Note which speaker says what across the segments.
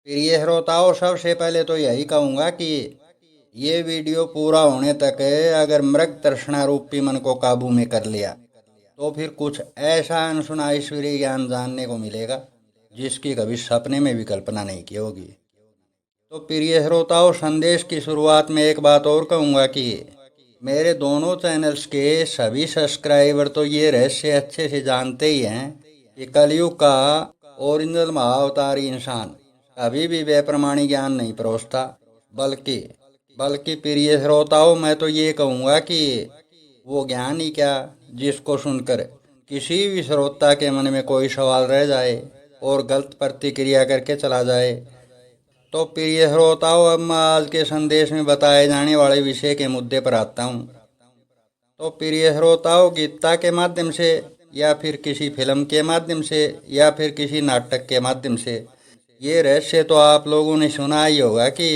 Speaker 1: प्रिय श्रोताओं, सबसे पहले तो यही कहूँगा कि ये वीडियो पूरा होने तक अगर मृग तृष्णा रूपी मन को काबू में कर लिया तो फिर कुछ ऐसा अनसुना ईश्वरीय ज्ञान जानने को मिलेगा जिसकी कभी सपने में भी कल्पना नहीं की होगी। तो प्रिय श्रोताओं, संदेश की शुरुआत में एक बात और कहूँगा कि मेरे दोनों चैनल्स के सभी सब्सक्राइबर तो ये रहस्य अच्छे से जानते ही हैं कि कलयुग का ओरिजिनल महाअवतारी इंसान कभी भी बेप्रमाणी ज्ञान नहीं परोसता। बल्कि बल्कि प्रिय श्रोताओं, मैं तो ये कहूँगा कि वो ज्ञान ही क्या जिसको सुनकर किसी भी श्रोता के मन में कोई सवाल रह जाए और गलत प्रतिक्रिया करके चला जाए। तो प्रिय श्रोताओं, अब मैं आज के संदेश में बताए जाने वाले विषय के मुद्दे पर आता हूँ। तो प्रिय श्रोताओं, गीता के माध्यम से या फिर किसी फिल्म के माध्यम से या फिर किसी नाटक के माध्यम से ये रहस्य तो आप लोगों ने सुना ही होगा कि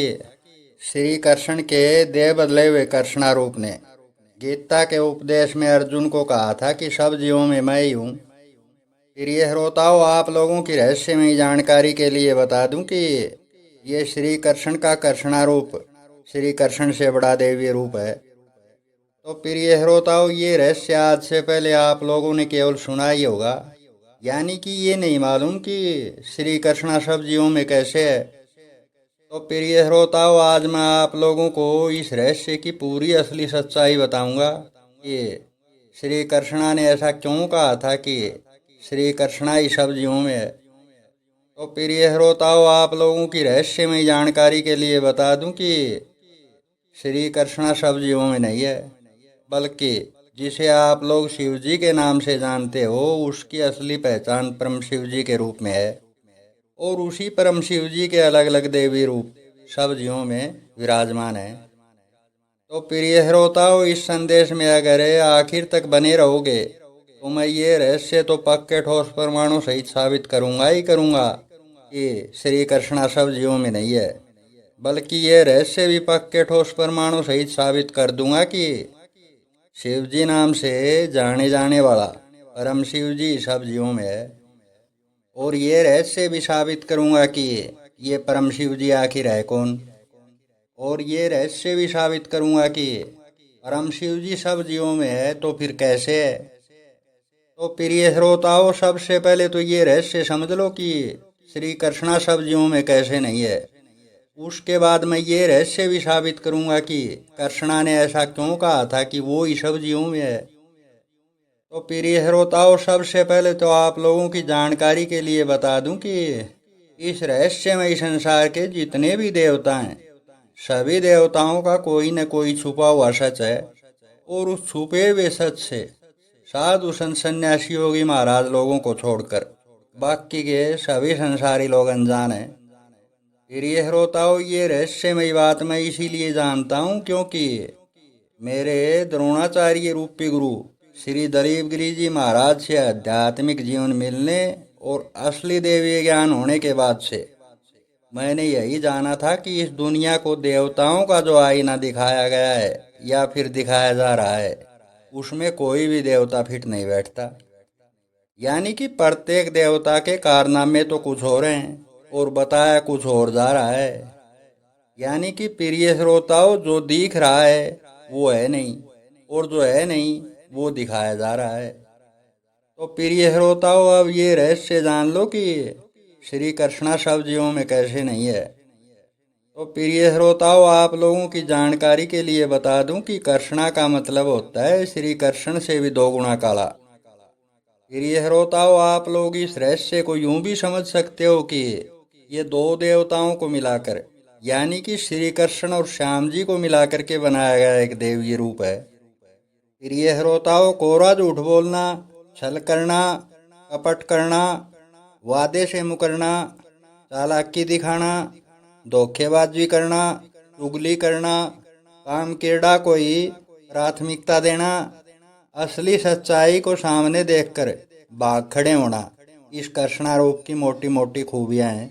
Speaker 1: श्री कृष्ण के देह बदले हुए कृष्णा रूप ने गीता के उपदेश में अर्जुन को कहा था कि सब जीवों में मैं ही हूँ। प्रिय श्रोताओं, आप लोगों की रहस्यमयी जानकारी के लिए बता दूं कि ये श्री कृष्ण का कृष्णा रूप श्री कृष्ण से बड़ा दैवीय रूप है। तो प्रिय श्रोताओं, ये रहस्य आज से पहले आप लोगों ने केवल सुना ही होगा, यानी कि ये नहीं मालूम कि श्री कृष्णा सब जीवों में कैसे है। तो प्रिय श्रोताओं, आज मैं आप लोगों को इस रहस्य की पूरी असली सच्चाई बताऊंगा कि श्री कृष्णा ने ऐसा क्यों कहा था कि श्री कृष्णा ही सब जीवों में है। तो प्रिय श्रोताओं, आप लोगों की रहस्यमय जानकारी के लिए बता दूं कि श्री कृष्णा सब जीवों में नहीं है, बल्कि जिसे आप लोग शिव जी के नाम से जानते हो उसकी असली पहचान परम शिव जी के रूप में है। और उसी परम शिव जी के अलग अलग देवी रूप सब जीवों में विराजमान है। तो प्रिय श्रोताओं, इस संदेश में अगर आखिर तक बने रहोगे तो मैं ये रहस्य तो पक्के ठोस परमाणु सहित साबित करूंगा ही करूंगा कि श्री कृष्णा सब जीवों में नहीं है, बल्कि ये रहस्य भी पक्के ठोस परमाणु सहित साबित कर दूंगा कि शिव जी नाम से जाने जाने वाला परम शिव जी सब जीवों में है। और ये रहस्य भी साबित करूंगा कि ये परम शिव जी आखिर है कौन। और ये रहस्य भी साबित करूंगा कि परम शिव जी सब जीवों में है तो फिर कैसे है। तो प्रिय श्रोताओं, सबसे पहले तो ये रहस्य समझ लो कि श्री कृष्णा सब जीवों में कैसे नहीं है। उसके बाद मैं ये रहस्य भी साबित करूंगा कि कृष्णा ने ऐसा क्यों कहा था कि वो ही सब जीवों में है। तो प्रिय श्रोताओं, सबसे पहले तो आप लोगों की जानकारी के लिए बता दूं कि इस रहस्यमय संसार के जितने भी देवता हैं सभी देवताओं का कोई न कोई छुपा हुआ सच है। और उस छुपे हुए सच से साधु संत सन्यासी योगी महाराज लोगों को छोड़कर बाकी के सभी संसारी लोग अनजान हैं। प्रिय श्रोताओं, ये रहस्यमयी बात मैं इसीलिए जानता हूँ क्योंकि मेरे द्रोणाचार्य रूपी गुरु श्री दलीप गिरी जी महाराज से आध्यात्मिक जीवन मिलने और असली देवी ज्ञान होने के बाद से मैंने यही जाना था कि इस दुनिया को देवताओं का जो आईना दिखाया गया है या फिर दिखाया जा रहा है उसमें कोई भी देवता फिट नहीं बैठता। यानी कि प्रत्येक देवता के कारनामे तो कुछ हो रहे हैं और बताया कुछ और जा रहा है। यानी कि प्रिय श्रोताओं, जो दिख रहा है वो है नहीं और जो है नहीं वो दिखाया जा रहा है। तो प्रिय श्रोताओं, अब ये रहस्य जान लो कि श्री कृष्णा सब जीवों में कैसे नहीं है। तो प्रिय श्रोताओं, आप लोगों की जानकारी के लिए बता दूं कि कृष्णा का मतलब होता है श्री कृष्ण से भी दो गुना काला। प्रिय श्रोताओं, आप लोग इस रहस्य को यूं भी समझ सकते हो कि ये दो देवताओं को मिलाकर यानी कि श्री कृष्ण और श्याम जी को मिलाकर के बनाया गया एक देवीय रूप है। प्रिय श्रोताओं, कोरा झूठ बोलना, छल करना, कपट करना, वादे से मुकरना, चालाकी दिखाना, धोखेबाजी करना, चुगली करना, काम किरड़ा कोई प्राथमिकता देना, असली सच्चाई को सामने देखकर भाग खड़े होना, इस कृष्णारूप की मोटी मोटी खूबियां हैं।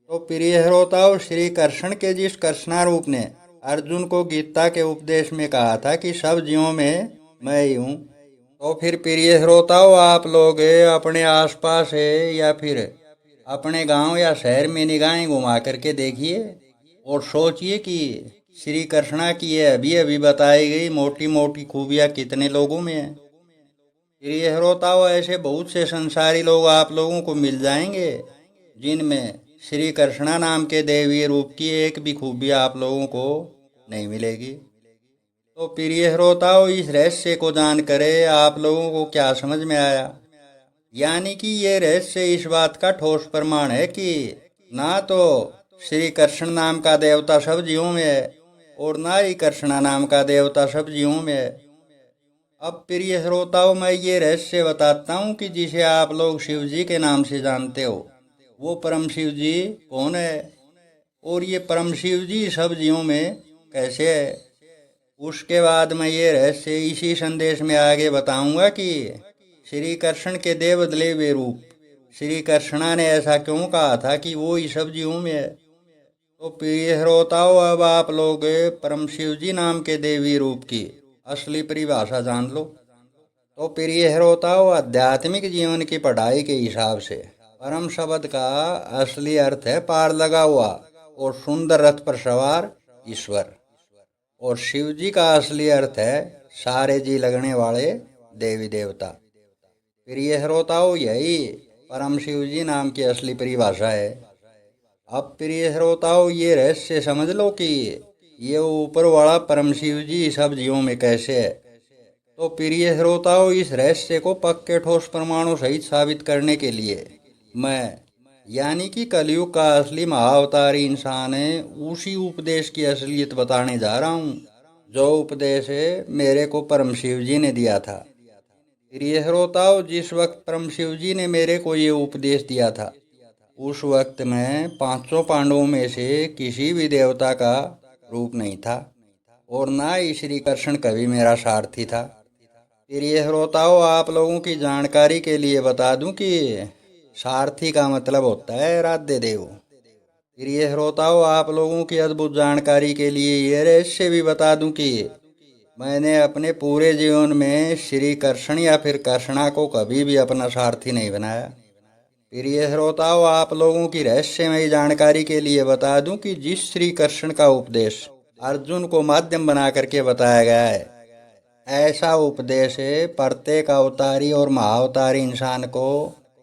Speaker 1: तो प्रिय श्रोताओं, श्री कृष्ण के जिस कृष्णारूप ने अर्जुन को गीता के उपदेश में कहा था कि सब जीवों में मैं ही हूँ, तो फिर प्रिय श्रोताओं, आप लोग अपने आसपास है या फिर अपने गांव या शहर में निगाहें घुमा करके देखिए और सोचिए कि श्री कृष्णा की ये अभी अभी बताई गई मोटी मोटी खूबियाँ कितने लोगों में है। प्रिय श्रोताओं, ऐसे बहुत से संसारी लोग आप लोगों को मिल जाएंगे जिनमें श्री कृष्णा नाम के दैवीय रूप की एक भी खूबी आप लोगों को नहीं मिलेगी। तो प्रिय श्रोताओं, इस रहस्य को जानकर आप लोगों को क्या समझ में आया? यानी कि ये रहस्य इस बात का ठोस प्रमाण है कि ना तो श्री कृष्ण नाम का देवता सब जीवों में है और ना ही कृष्णा नाम का देवता सब जीवों में है। अब प्रिय श्रोताओं, मैं ये रहस्य बताता हूँ कि जिसे आप लोग शिव जी के नाम से जानते हो, वो परम शिव जी कौन है और ये परम शिव जी सब जीवों में कैसे है। उसके बाद मैं ये रहस्य इसी संदेश में आगे बताऊंगा कि श्री कृष्ण के देव वे रूप श्री कृष्णा ने ऐसा क्यों कहा था कि वो ही सब जीवों में है। तो प्रिय श्रोताओं, अब आप लोग परम शिव जी नाम के देवी रूप की असली परिभाषा जान लो। तो प्रिय श्रोताओं, आध्यात्मिक जीवन की पढ़ाई के हिसाब से परम शब्द का असली अर्थ है पार लगा हुआ और सुंदर रथ पर सवार ईश्वर, और शिव जी का असली अर्थ है सारे जी लगने वाले देवी देवता। प्रिय श्रोताओं, यही परम शिव जी नाम की असली परिभाषा है। अब प्रिय श्रोताओं, ये रहस्य समझ लो कि ये ऊपर वाला परम शिव जी सब जीवों में कैसे है। तो प्रिय श्रोताओं, इस रहस्य को पक्के ठोस प्रमाणों सहित साबित करने के लिए मैं यानी कि कलयुग का असली महाअवतारी इंसान है उसी उपदेश की असलियत बताने जा रहा हूँ, जो उपदेश मेरे को परम शिव जी ने दिया था। प्रिय श्रोताओं, जिस वक्त परम शिव जी ने मेरे को ये उपदेश दिया था, उस वक्त मैं पांचों पांडवों में से किसी भी देवता का रूप नहीं था और ना ही श्री कृष्ण कभी मेरा सारथी था। प्रिय श्रोताओं, आप लोगों की जानकारी के लिए बता दूं कि सारथी का मतलब होता है राधे देव। प्रिय श्रोताओं, आप लोगों की अद्भुत जानकारी के लिए ये रहस्य भी बता दूं कि मैंने अपने पूरे जीवन में श्री कृष्ण या फिर कृष्णा को कभी भी अपना सारथी नहीं बनाया। प्रिय श्रोताओं, आप लोगों की रहस्यमयी जानकारी के लिए बता दूं कि जिस श्री कृष्ण का उपदेश अर्जुन को माध्यम बना करके बताया गया है, ऐसा उपदेश प्रत्येक अवतारी और महाअवतारी इंसान को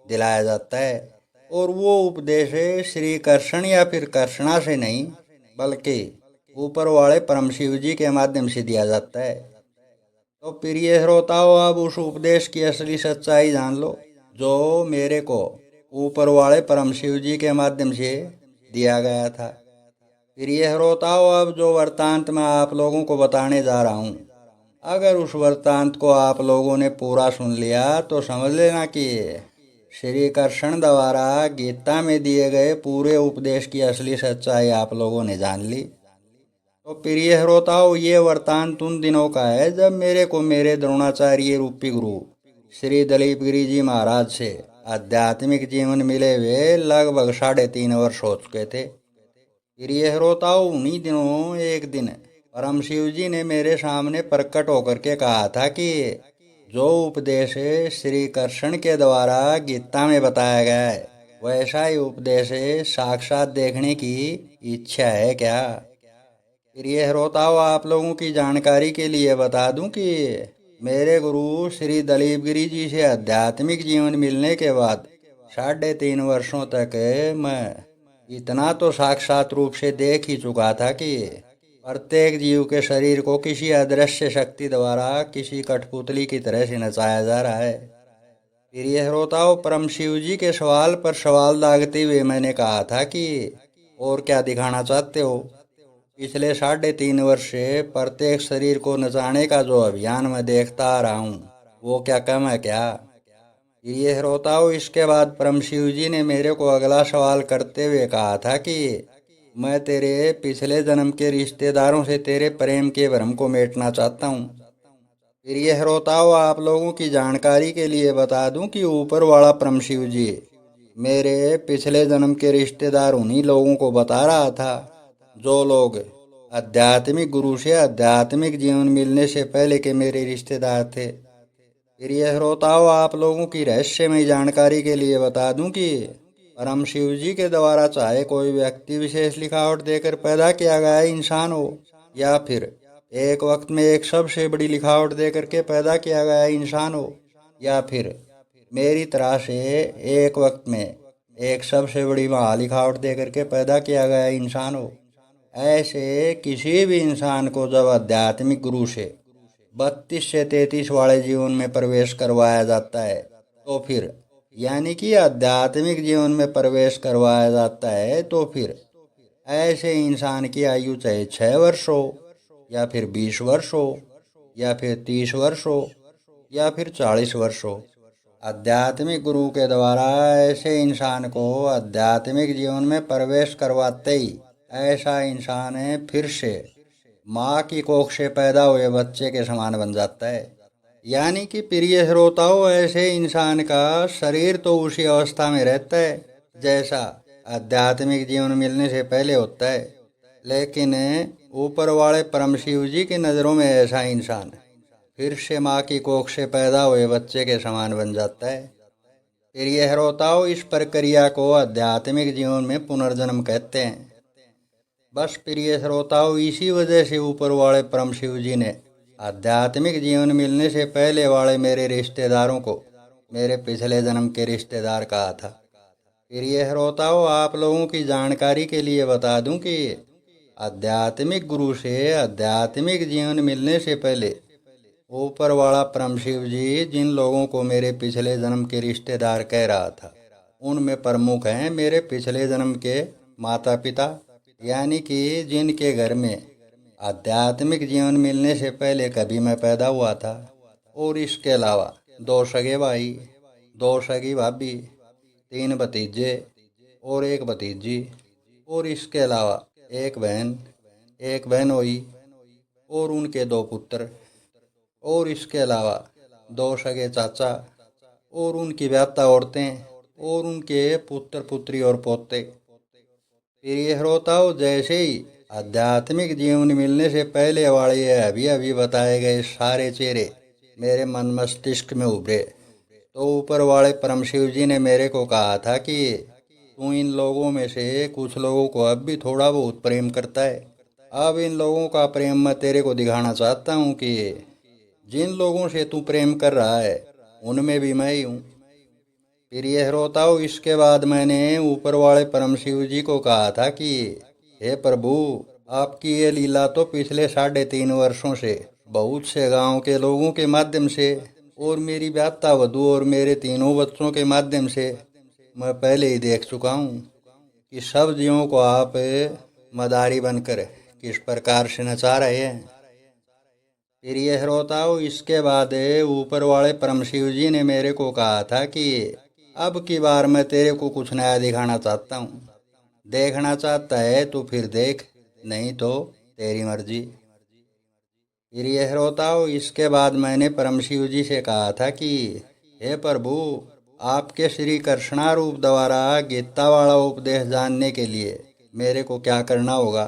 Speaker 1: दिलाया जाता है और वो उपदेश श्री कृष्ण या फिर कृष्णा से नहीं बल्कि ऊपर वाले परम शिव जी के माध्यम से दिया जाता है। तो प्रिय श्रोताओं, अब उस उपदेश की असली सच्चाई जान लो जो मेरे को ऊपर वाले परम शिव जी के माध्यम से दिया गया था। प्रिय श्रोताओं, अब जो वृत्तांत मैं आप लोगों को बताने जा रहा हूँ, अगर उस वृत्तांत को आप लोगों ने पूरा सुन लिया तो समझ लेना कि श्री कृष्ण द्वारा गीता में दिए गए पूरे उपदेश की असली सच्चाई आप लोगों ने जान ली। तो प्रिय श्रोताओं, ये वृत्तांत उन दिनों का है जब मेरे को मेरे द्रोणाचार्य रूपी गुरु श्री दलीप गिरी जी महाराज से आध्यात्मिक जीवन मिले हुए लगभग 3.5 वर्ष हो चुके थे। प्रिय श्रोताओं, उन्हीं दिनों एक दिन परम शिव जी ने मेरे सामने प्रकट होकर के कहा था कि जो उपदेश श्री कृष्ण के द्वारा गीता में बताया गया है, वैसा ही उपदेश साक्षात देखने की इच्छा है क्या? प्रिय श्रोताओं, आप लोगों की जानकारी के लिए बता दूं कि मेरे गुरु श्री दलीप गिरी जी से आध्यात्मिक जीवन मिलने के बाद 3.5 वर्षों तक मैं इतना तो साक्षात रूप से देख ही चुका था कि प्रत्येक जीव के शरीर को किसी अदृश्य शक्ति द्वारा किसी कठपुतली की तरह से नचाया जा रहा है। प्रिय श्रोताओं, परम शिव जी के सवाल पर सवाल दागते हुए मैंने कहा था कि और क्या दिखाना चाहते हो? पिछले 3.5 वर्ष से प्रत्येक शरीर को नचाने का जो अभियान मैं देखता आ रहा हूँ, वो क्या कम है क्या? प्रिय श्रोताओं, इसके बाद परम शिव जी ने मेरे को अगला सवाल करते हुए कहा था कि मैं तेरे पिछले जन्म के रिश्तेदारों से तेरे प्रेम के भ्रम को मिटाना चाहता हूँ। प्रिय श्रोताओं, आप लोगों की जानकारी के लिए बता दूं कि ऊपर वाला परम शिव जी मेरे पिछले जन्म के रिश्तेदार उन्हीं लोगों को बता रहा था जो लोग आध्यात्मिक गुरु से आध्यात्मिक जीवन मिलने से पहले के मेरे रिश्तेदार थे। प्रिय श्रोताओं, आप लोगों की रहस्यमय जानकारी के लिए बता दूं कि परम शिव जी के द्वारा चाहे कोई व्यक्ति विशेष लिखावट देकर पैदा किया गया इंसान हो, या फिर एक वक्त में एक सबसे बड़ी लिखावट देकर के पैदा किया गया इंसान हो, या फिर मेरी तरह से एक वक्त में एक सबसे बड़ी महालिखावट देकर के पैदा किया गया इंसान हो, ऐसे किसी भी इंसान को जब आध्यात्मिक गुरु से 32 से 33 वाले जीवन में प्रवेश करवाया जाता है, तो फिर यानी कि आध्यात्मिक जीवन में प्रवेश करवाया जाता है, तो फिर ऐसे इंसान की आयु चाहे 6 वर्ष हो, या फिर 20 वर्ष हो, या फिर 30 वर्ष हो, या फिर 40 वर्ष हो, आध्यात्मिक गुरु के द्वारा ऐसे इंसान को आध्यात्मिक जीवन में प्रवेश करवाते ही ऐसा इंसान फिर से माँ की कोख से पैदा हुए बच्चे के समान बन जाता है। यानी कि प्रिय श्रोताओं, ऐसे इंसान का शरीर तो उसी अवस्था में रहता है जैसा आध्यात्मिक जीवन मिलने से पहले होता है, लेकिन ऊपर वाले परम शिव जी की नज़रों में ऐसा इंसान फिर से माँ की कोख से पैदा हुए बच्चे के समान बन जाता है। प्रिय श्रोताओं, इस प्रक्रिया को आध्यात्मिक जीवन में पुनर्जन्म कहते हैं। बस प्रिय श्रोताओं, इसी वजह से ऊपर वाले परम शिव जी ने आध्यात्मिक जीवन मिलने से पहले वाले मेरे रिश्तेदारों को मेरे पिछले जन्म के रिश्तेदार कहा था। प्रिय श्रोताओं, आप लोगों की जानकारी के लिए बता दूं कि आध्यात्मिक गुरु से आध्यात्मिक जीवन मिलने से पहले ऊपर वाला परम शिव जी जिन लोगों को मेरे पिछले जन्म के रिश्तेदार कह रहा था, उनमें प्रमुख हैं मेरे पिछले जन्म के माता पिता, यानी कि जिनके घर में आध्यात्मिक जीवन मिलने से पहले कभी मैं पैदा हुआ था, और इसके अलावा 2 सगे भाई, 2 सगी भाभी, 3 भतीजे और 1 भतीजी, और इसके अलावा एक बहन हुई और उनके 2 पुत्र, और इसके अलावा 2 सगे चाचा और उनकी ब्याहता औरतें और उनके पुत्र पुत्री और पोते। प्रिय श्रोताओं, जैसे ही आध्यात्मिक जीवन मिलने से पहले वाले अभी बताए गए सारे चेहरे मेरे मन मस्तिष्क में उभरे, तो ऊपर वाले परम शिव जी ने मेरे को कहा था कि तू इन लोगों में से कुछ लोगों को अब भी थोड़ा बहुत प्रेम करता है। अब इन लोगों का प्रेम मैं तेरे को दिखाना चाहता हूँ कि जिन लोगों से तू प्रेम कर रहा है उनमें भी मैं ही हूँ। प्रिय श्रोताओं, इसके बाद मैंने ऊपर वाले परम शिव जी को कहा था कि हे प्रभु, आपकी ये लीला तो पिछले 3.5 वर्षों से बहुत से गांव के लोगों के माध्यम से और मेरी ब्याहता वधू और मेरे 3 बच्चों के माध्यम से मैं पहले ही देख चुका हूँ कि सब जीवों को आप मदारी बनकर किस प्रकार से नचा रहे हैं। प्रिय श्रोताओं, इसके बाद ऊपर वाले परम शिव जी ने मेरे को कहा था कि अब की बार मैं तेरे को कुछ नया दिखाना चाहता हूँ। देखना चाहता है तो फिर देख, नहीं तो तेरी मर्जी। प्रिय श्रोताओं, इसके बाद मैंने परम शिव जी से कहा था कि हे प्रभु, आपके श्री कृष्णा रूप द्वारा गीता वाला उपदेश जानने के लिए मेरे को क्या करना होगा।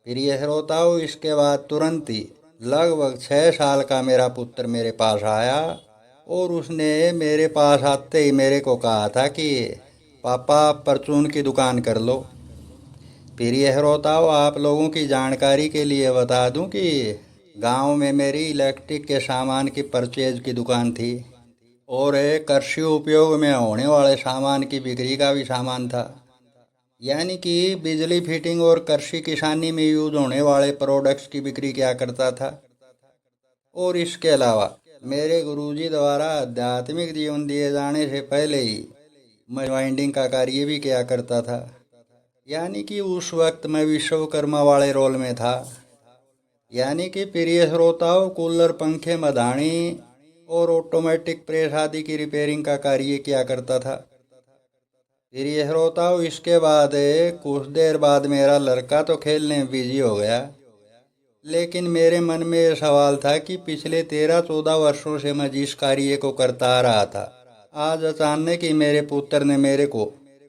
Speaker 1: प्रिय श्रोताओं, इसके बाद तुरंत ही लगभग 6 साल का मेरा पुत्र मेरे पास आया और उसने मेरे पास आते ही मेरे को कहा था कि पापा, आप परचून की दुकान कर लो। प्रिय श्रोताओं, आप लोगों की जानकारी के लिए बता दूं कि गांव में मेरी इलेक्ट्रिक के सामान की परचेज की दुकान थी और एक कृषि उपयोग में होने वाले सामान की बिक्री का भी सामान था, यानी कि बिजली फिटिंग और कृषि किसानी में यूज होने वाले प्रोडक्ट्स की बिक्री किया करता था। और इसके अलावा मेरे गुरुजी द्वारा आध्यात्मिक जीवन दिए जाने से पहले ही मैं वाइंडिंग का कार्य भी किया करता था, यानी कि उस वक्त मैं विश्वकर्मा वाले रोल में था। यानी कि प्रिय श्रोताओं, कूलर, पंखे, मधानी और ऑटोमेटिक प्रेस आदि की रिपेयरिंग का कार्य किया करता था। प्रिय श्रोताओं, इसके बाद कुछ देर बाद मेरा लड़का तो खेलने में बिजी हो गया, लेकिन मेरे मन में ये सवाल था कि पिछले 13-14 वर्षों से मैं जिस कार्य को करता आ रहा था, आज अचानक ही मेरे पुत्र ने मेरे को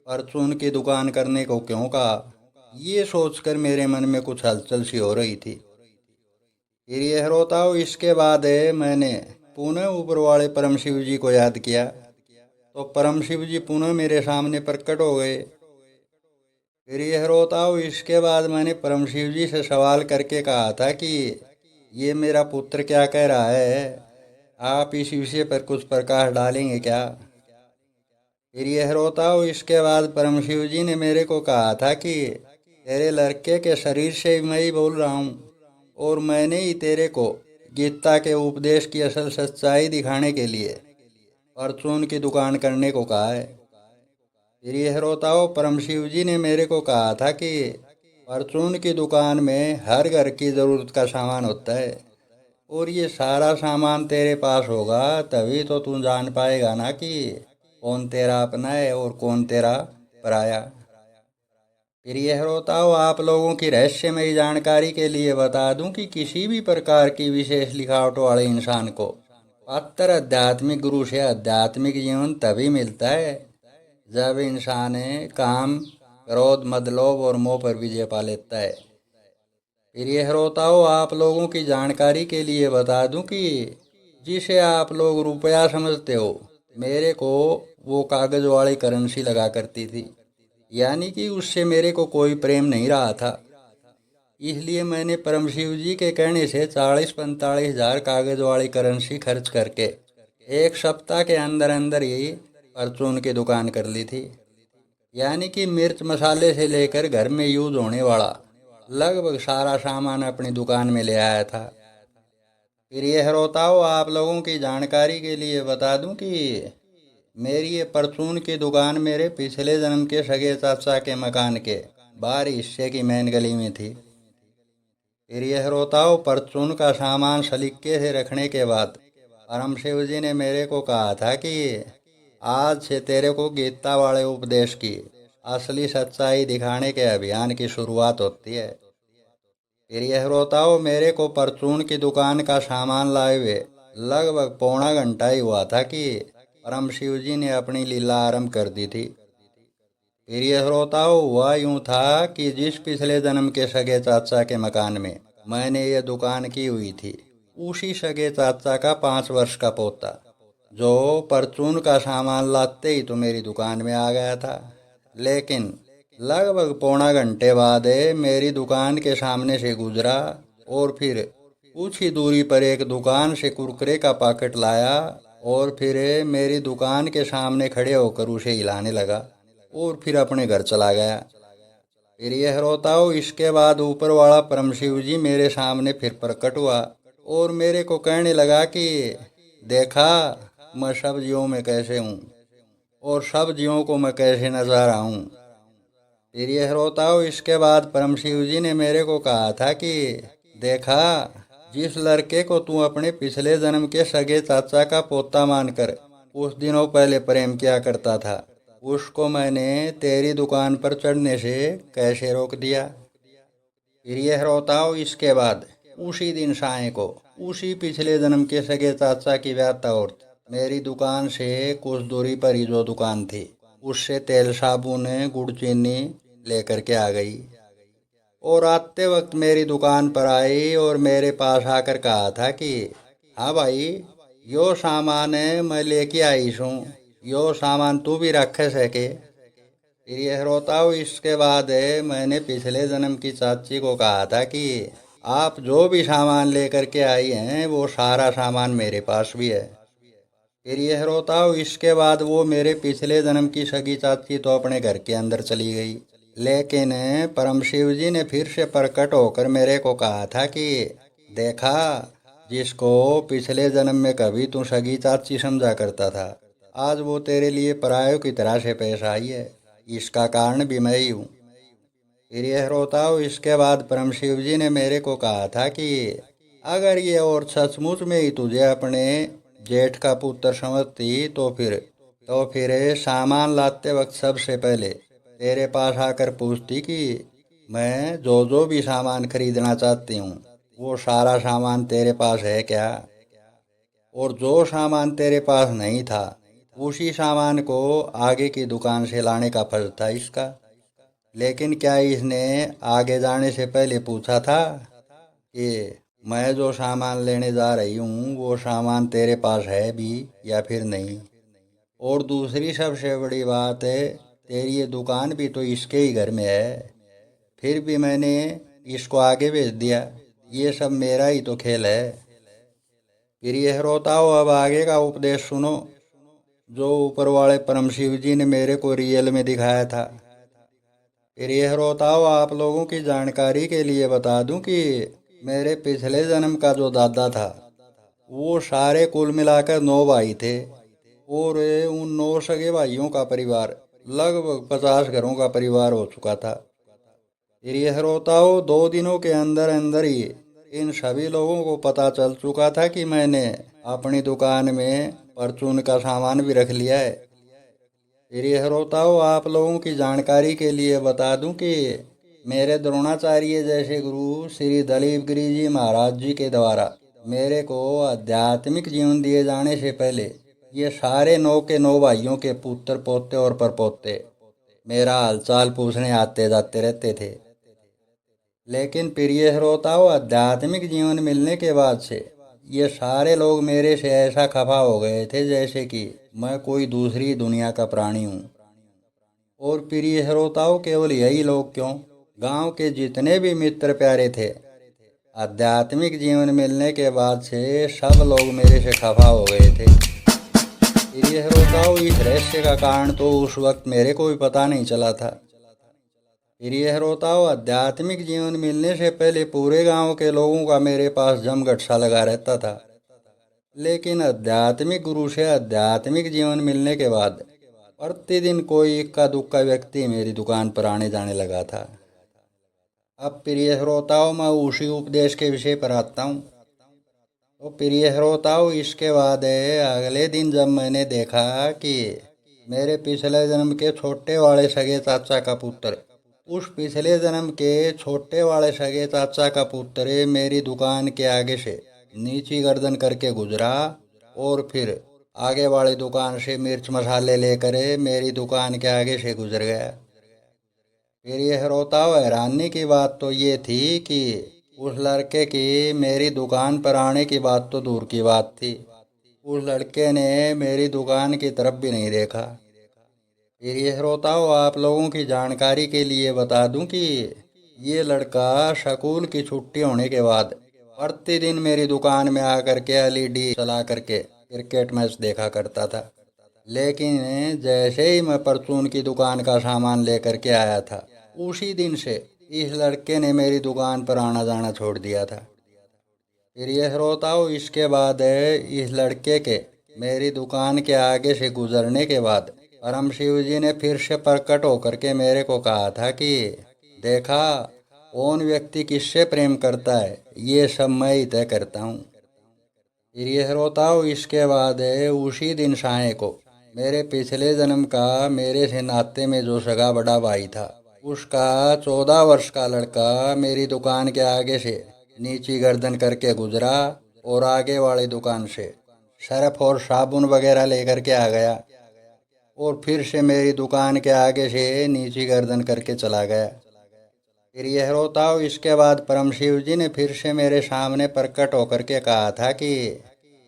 Speaker 1: परचून की दुकान करने को क्यों कहा। ये सोचकर मेरे मन में कुछ हलचल सी हो रही थी। प्रिय श्रोताओं, इसके बाद मैंने पुनः ऊपर वाले परम शिव जी को याद किया तो परम शिव जी पुनः मेरे सामने प्रकट हो गए। फिर यह रोताओ, इसके बाद मैंने परम शिव जी से सवाल करके कहा था कि ये मेरा पुत्र क्या कह रहा है, आप इस विषय पर कुछ प्रकाश डालेंगे क्या। फिर यह रोताओ, इसके बाद परम शिव जी ने मेरे को कहा था कि तेरे लड़के के शरीर से मैं ही बोल रहा हूँ, और मैंने ही तेरे को गीता के उपदेश की असल सच्चाई दिखाने के लिए परचून की दुकान करने को कहा है। फिर यह रोताओ, परम शिव जी ने मेरे को कहा था कि परचून की दुकान में हर घर की ज़रूरत का सामान होता है, और ये सारा सामान तेरे पास होगा तभी तो तू जान पाएगा ना कि कौन तेरा अपना है और कौन तेरा पराया। फिर यह रोताओ, आप लोगों की रहस्यमयी जानकारी के लिए बता दूं कि किसी भी प्रकार की विशेष लिखावट वाले इंसान को पात्र आध्यात्मिक गुरु से आध्यात्मिक जीवन तभी मिलता है जब इंसान काम, क्रोध, मद, लोभ और मोह पर विजय पा लेता है। फिर यह रोताओ, आप लोगों की जानकारी के लिए बता दूं कि जिसे आप लोग रुपया समझते हो, मेरे को वो कागज वाली करेंसी लगा करती थी, यानी कि उससे मेरे को कोई प्रेम नहीं रहा था। इसलिए मैंने परम शिव जी के कहने से 40-45 हज़ार कागज वाली करेंसी खर्च करके एक सप्ताह के अंदर अंदर ही परचून की दुकान कर ली थी। यानी कि मिर्च मसाले से लेकर घर में यूज होने वाला लगभग सारा सामान अपनी दुकान में ले आया था। फिर यह रोताओ, आप लोगों की जानकारी के लिए बता दूं कि मेरी ये परचून की दुकान मेरे पिछले जन्म के सगे चाचा के मकान के बाहरी हिस्से की मेन गली में थी। फिर यह रोताओ, परचून का सामान सलीके से रखने के बाद परम शिव जी ने मेरे को कहा था कि आज से तेरे को गीता वाले उपदेश की असली सच्चाई दिखाने के अभियान की शुरुआत होती है। फिर यह रोताओ, मेरे को परचून की दुकान का सामान लाए हुए लगभग पौना घंटा ही हुआ था कि परम शिव जी ने अपनी लीला आरंभ कर दी थी। फिर यह रोताओ, हुआ यूं था कि जिस पिछले जन्म के सगे चाचा के मकान में मैंने ये दुकान की हुई थी, उसी सगे चाचा का 5 वर्ष का पोता जो परचून का सामान लाते ही तो मेरी दुकान में आ गया था। लेकिन लगभग पौना घंटे बाद मेरी दुकान के सामने से गुजरा और फिर कुछ ही दूरी पर एक दुकान से कुरकुरे का पैकेट लाया और फिर मेरी दुकान के सामने खड़े होकर उसे हिलाने लगा और फिर अपने घर चला गया। फिर यह रोताओ, इसके बाद ऊपर वाला परम शिव जी मेरे सामने फिर प्रकट हुआ और मेरे को कहने लगा कि देखा मैं सब जीवों में कैसे हूँ और सब जीवों को मैं कैसे नजर रहा हूँ। फिर यह रोताओ, इसके बाद परम शिव जी ने मेरे को कहा था कि देखा, जिस लड़के को तू अपने पिछले जन्म के सगे चाचा का पोता मानकर कुछ दिनों पहले प्रेम किया करता था, उसको मैंने तेरी दुकान पर चढ़ने से कैसे रोक दिया। फिर यह रोताओ, इसके बाद उसी दिन साय को उसी पिछले जन्म के सगे चाचा की व्याता औरत मेरी दुकान से कुछ दूरी पर ही जो दुकान थी उससे तेल, साबुन, गुड़, चीनी लेकर के आ गई और आते वक्त मेरी दुकान पर आई और मेरे पास आकर कहा था कि हाँ भाई, यो सामान मैं लेके आई हूँ, यो सामान तू भी रख सके। फिर यह रोताओ, इसके बाद मैंने पिछले जन्म की चाची को कहा था कि आप जो भी सामान लेकर के आई हैं वो सारा सामान मेरे पास भी है। फिर यह रोताओ, इसके बाद वो मेरे पिछले जन्म की सगी चाची तो अपने घर के अंदर चली गई, लेकिन परम शिव जी ने फिर से प्रकट होकर मेरे को कहा था कि देखा, जिसको पिछले जन्म में कभी तू सगी चाची समझा करता था, आज वो तेरे लिए परायों की तरह से पेश आई है। इसका कारण भी मैं ही हूँ। फिर यह रोताओ, इसके बाद परम शिव जी ने मेरे को कहा था कि अगर ये और सचमुच में ही तुझे अपने जेठ का पुत्र समझती तो फिर सामान लाते वक्त सबसे पहले तेरे पास आकर पूछती कि मैं जो जो भी सामान खरीदना चाहती हूँ वो सारा सामान तेरे पास है क्या, और जो सामान तेरे पास नहीं था उसी सामान को आगे की दुकान से लाने का फर्ज था इसका। लेकिन क्या इसने आगे जाने से पहले पूछा था कि मैं जो सामान लेने जा रही हूँ वो सामान तेरे पास है भी या फिर नहीं। और दूसरी सबसे बड़ी बात है, तेरी ये दुकान भी तो इसके ही घर में है, फिर भी मैंने इसको आगे भेज दिया। ये सब मेरा ही तो खेल है। प्रिय श्रोताओ, अब आगे का उपदेश सुनो, जो ऊपर वाले परम शिव जी ने मेरे को रियल में दिखाया था। प्रिय श्रोताओ, आप लोगों की जानकारी के लिए बता दूं कि मेरे पिछले जन्म का जो दादा था, वो सारे कुल मिलाकर 9 भाई थे, और उन 9 सगे भाइयों का परिवार लगभग 50 घरों का परिवार हो चुका था। प्रिय श्रोताओं, 2 दिनों के अंदर अंदर ही इन सभी लोगों को पता चल चुका था कि मैंने अपनी दुकान में परचून का सामान भी रख लिया है। प्रिय श्रोताओं, आप लोगों की जानकारी के लिए बता दूं कि मेरे द्रोणाचार्य जैसे गुरु श्री दलीप गिरी जी महाराज जी के द्वारा मेरे को आध्यात्मिक जीवन दिए जाने से पहले ये सारे 9 के 9 भाइयों के पुत्र पोते और परपोते मेरा हालचाल पूछने आते जाते रहते थे। लेकिन प्रिय श्रोताओं, आध्यात्मिक जीवन मिलने के बाद से ये सारे लोग मेरे से ऐसा खफा हो गए थे जैसे कि मैं कोई दूसरी दुनिया का प्राणी हूँ। और प्रिय श्रोताओं, केवल यही लोग क्यों, गांव के जितने भी मित्र प्यारे थे, आध्यात्मिक जीवन मिलने के बाद से सब लोग मेरे से खफा हो गए थे। प्रिय श्रोताओं, इस रहस्य का कारण तो उस वक्त मेरे को भी पता नहीं चला था। प्रिय श्रोताओं, आध्यात्मिक जीवन मिलने से पहले पूरे गांव के लोगों का मेरे पास जमघट सा लगा रहता था, लेकिन आध्यात्मिक गुरु से आध्यात्मिक जीवन मिलने के बाद प्रतिदिन कोई इक्का दुक्का व्यक्ति मेरी दुकान पर आने जाने लगा था। अब प्रिय श्रोताओं, मैं उसी उपदेश के विषय पर आता हूँ। तो प्रिय श्रोताओं, इसके बाद अगले दिन जब मैंने देखा कि मेरे पिछले जन्म के छोटे वाले सगे चाचा का पुत्र, उस पिछले जन्म के छोटे वाले सगे चाचा का पुत्र मेरी दुकान के आगे से नीची गर्दन करके गुजरा, और फिर आगे वाली दुकान से मिर्च मसाले लेकर मेरी दुकान के आगे से गुजर गया। फिर ये श्रोताओं, हैरानी की बात तो ये थी कि उस लड़के की मेरी दुकान पर आने की बात तो दूर की बात थी, उस लड़के ने मेरी दुकान की तरफ भी नहीं देखा। फिर ये श्रोताओं, आप लोगों की जानकारी के लिए बता दूं कि ये लड़का स्कूल की छुट्टी होने के बाद प्रतिदिन मेरी दुकान में आकर के एलईडी चला करके क्रिकेट मैच देखा करता था। लेकिन जैसे ही मैं परचून की दुकान का सामान लेकर के आया था, उसी दिन से इस लड़के ने मेरी दुकान पर आना जाना छोड़ दिया था। फिर ये श्रोताओं, इसके बाद इस लड़के के मेरी दुकान के आगे से गुजरने के बाद परम शिव जी ने फिर से प्रकट होकर के मेरे को कहा था कि देखा, कौन व्यक्ति किससे प्रेम करता है ये सब मैं ही तय करता हूँ। फिर ये श्रोताओं, इसके बाद उसी दिन साय को मेरे पिछले जन्म का मेरे से नाते में जो सगा बड़ा भाई था, उसका 14 वर्ष का लड़का मेरी दुकान के आगे से नीची गर्दन करके गुजरा और आगे वाली दुकान से सर्फ और साबुन वगैरह लेकर के आ गया, और फिर से मेरी दुकान के आगे से नीची गर्दन करके चला गया। फिर यह श्रोताओं, इसके बाद परम शिव जी ने फिर से मेरे सामने प्रकट होकर के कहा था कि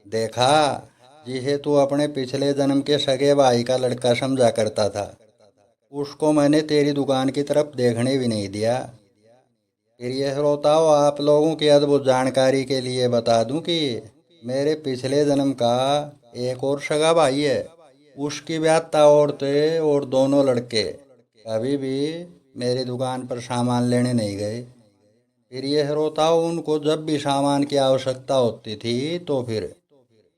Speaker 1: देखा, जिसे तू अपने पिछले जन्म के सगे भाई का लड़का समझा करता था, उसको मैंने तेरी दुकान की तरफ देखने भी नहीं दिया। फिर यह श्रोताओं, आप लोगों की अद्भुत जानकारी के लिए बता दूं कि मेरे पिछले जन्म का एक और सगा भाई है, उसकी व्याख्या औरतें और दोनों लड़के कभी भी मेरी दुकान पर सामान लेने नहीं गए। फिर ये श्रोताओं, उनको जब भी सामान की आवश्यकता होती थी तो फिर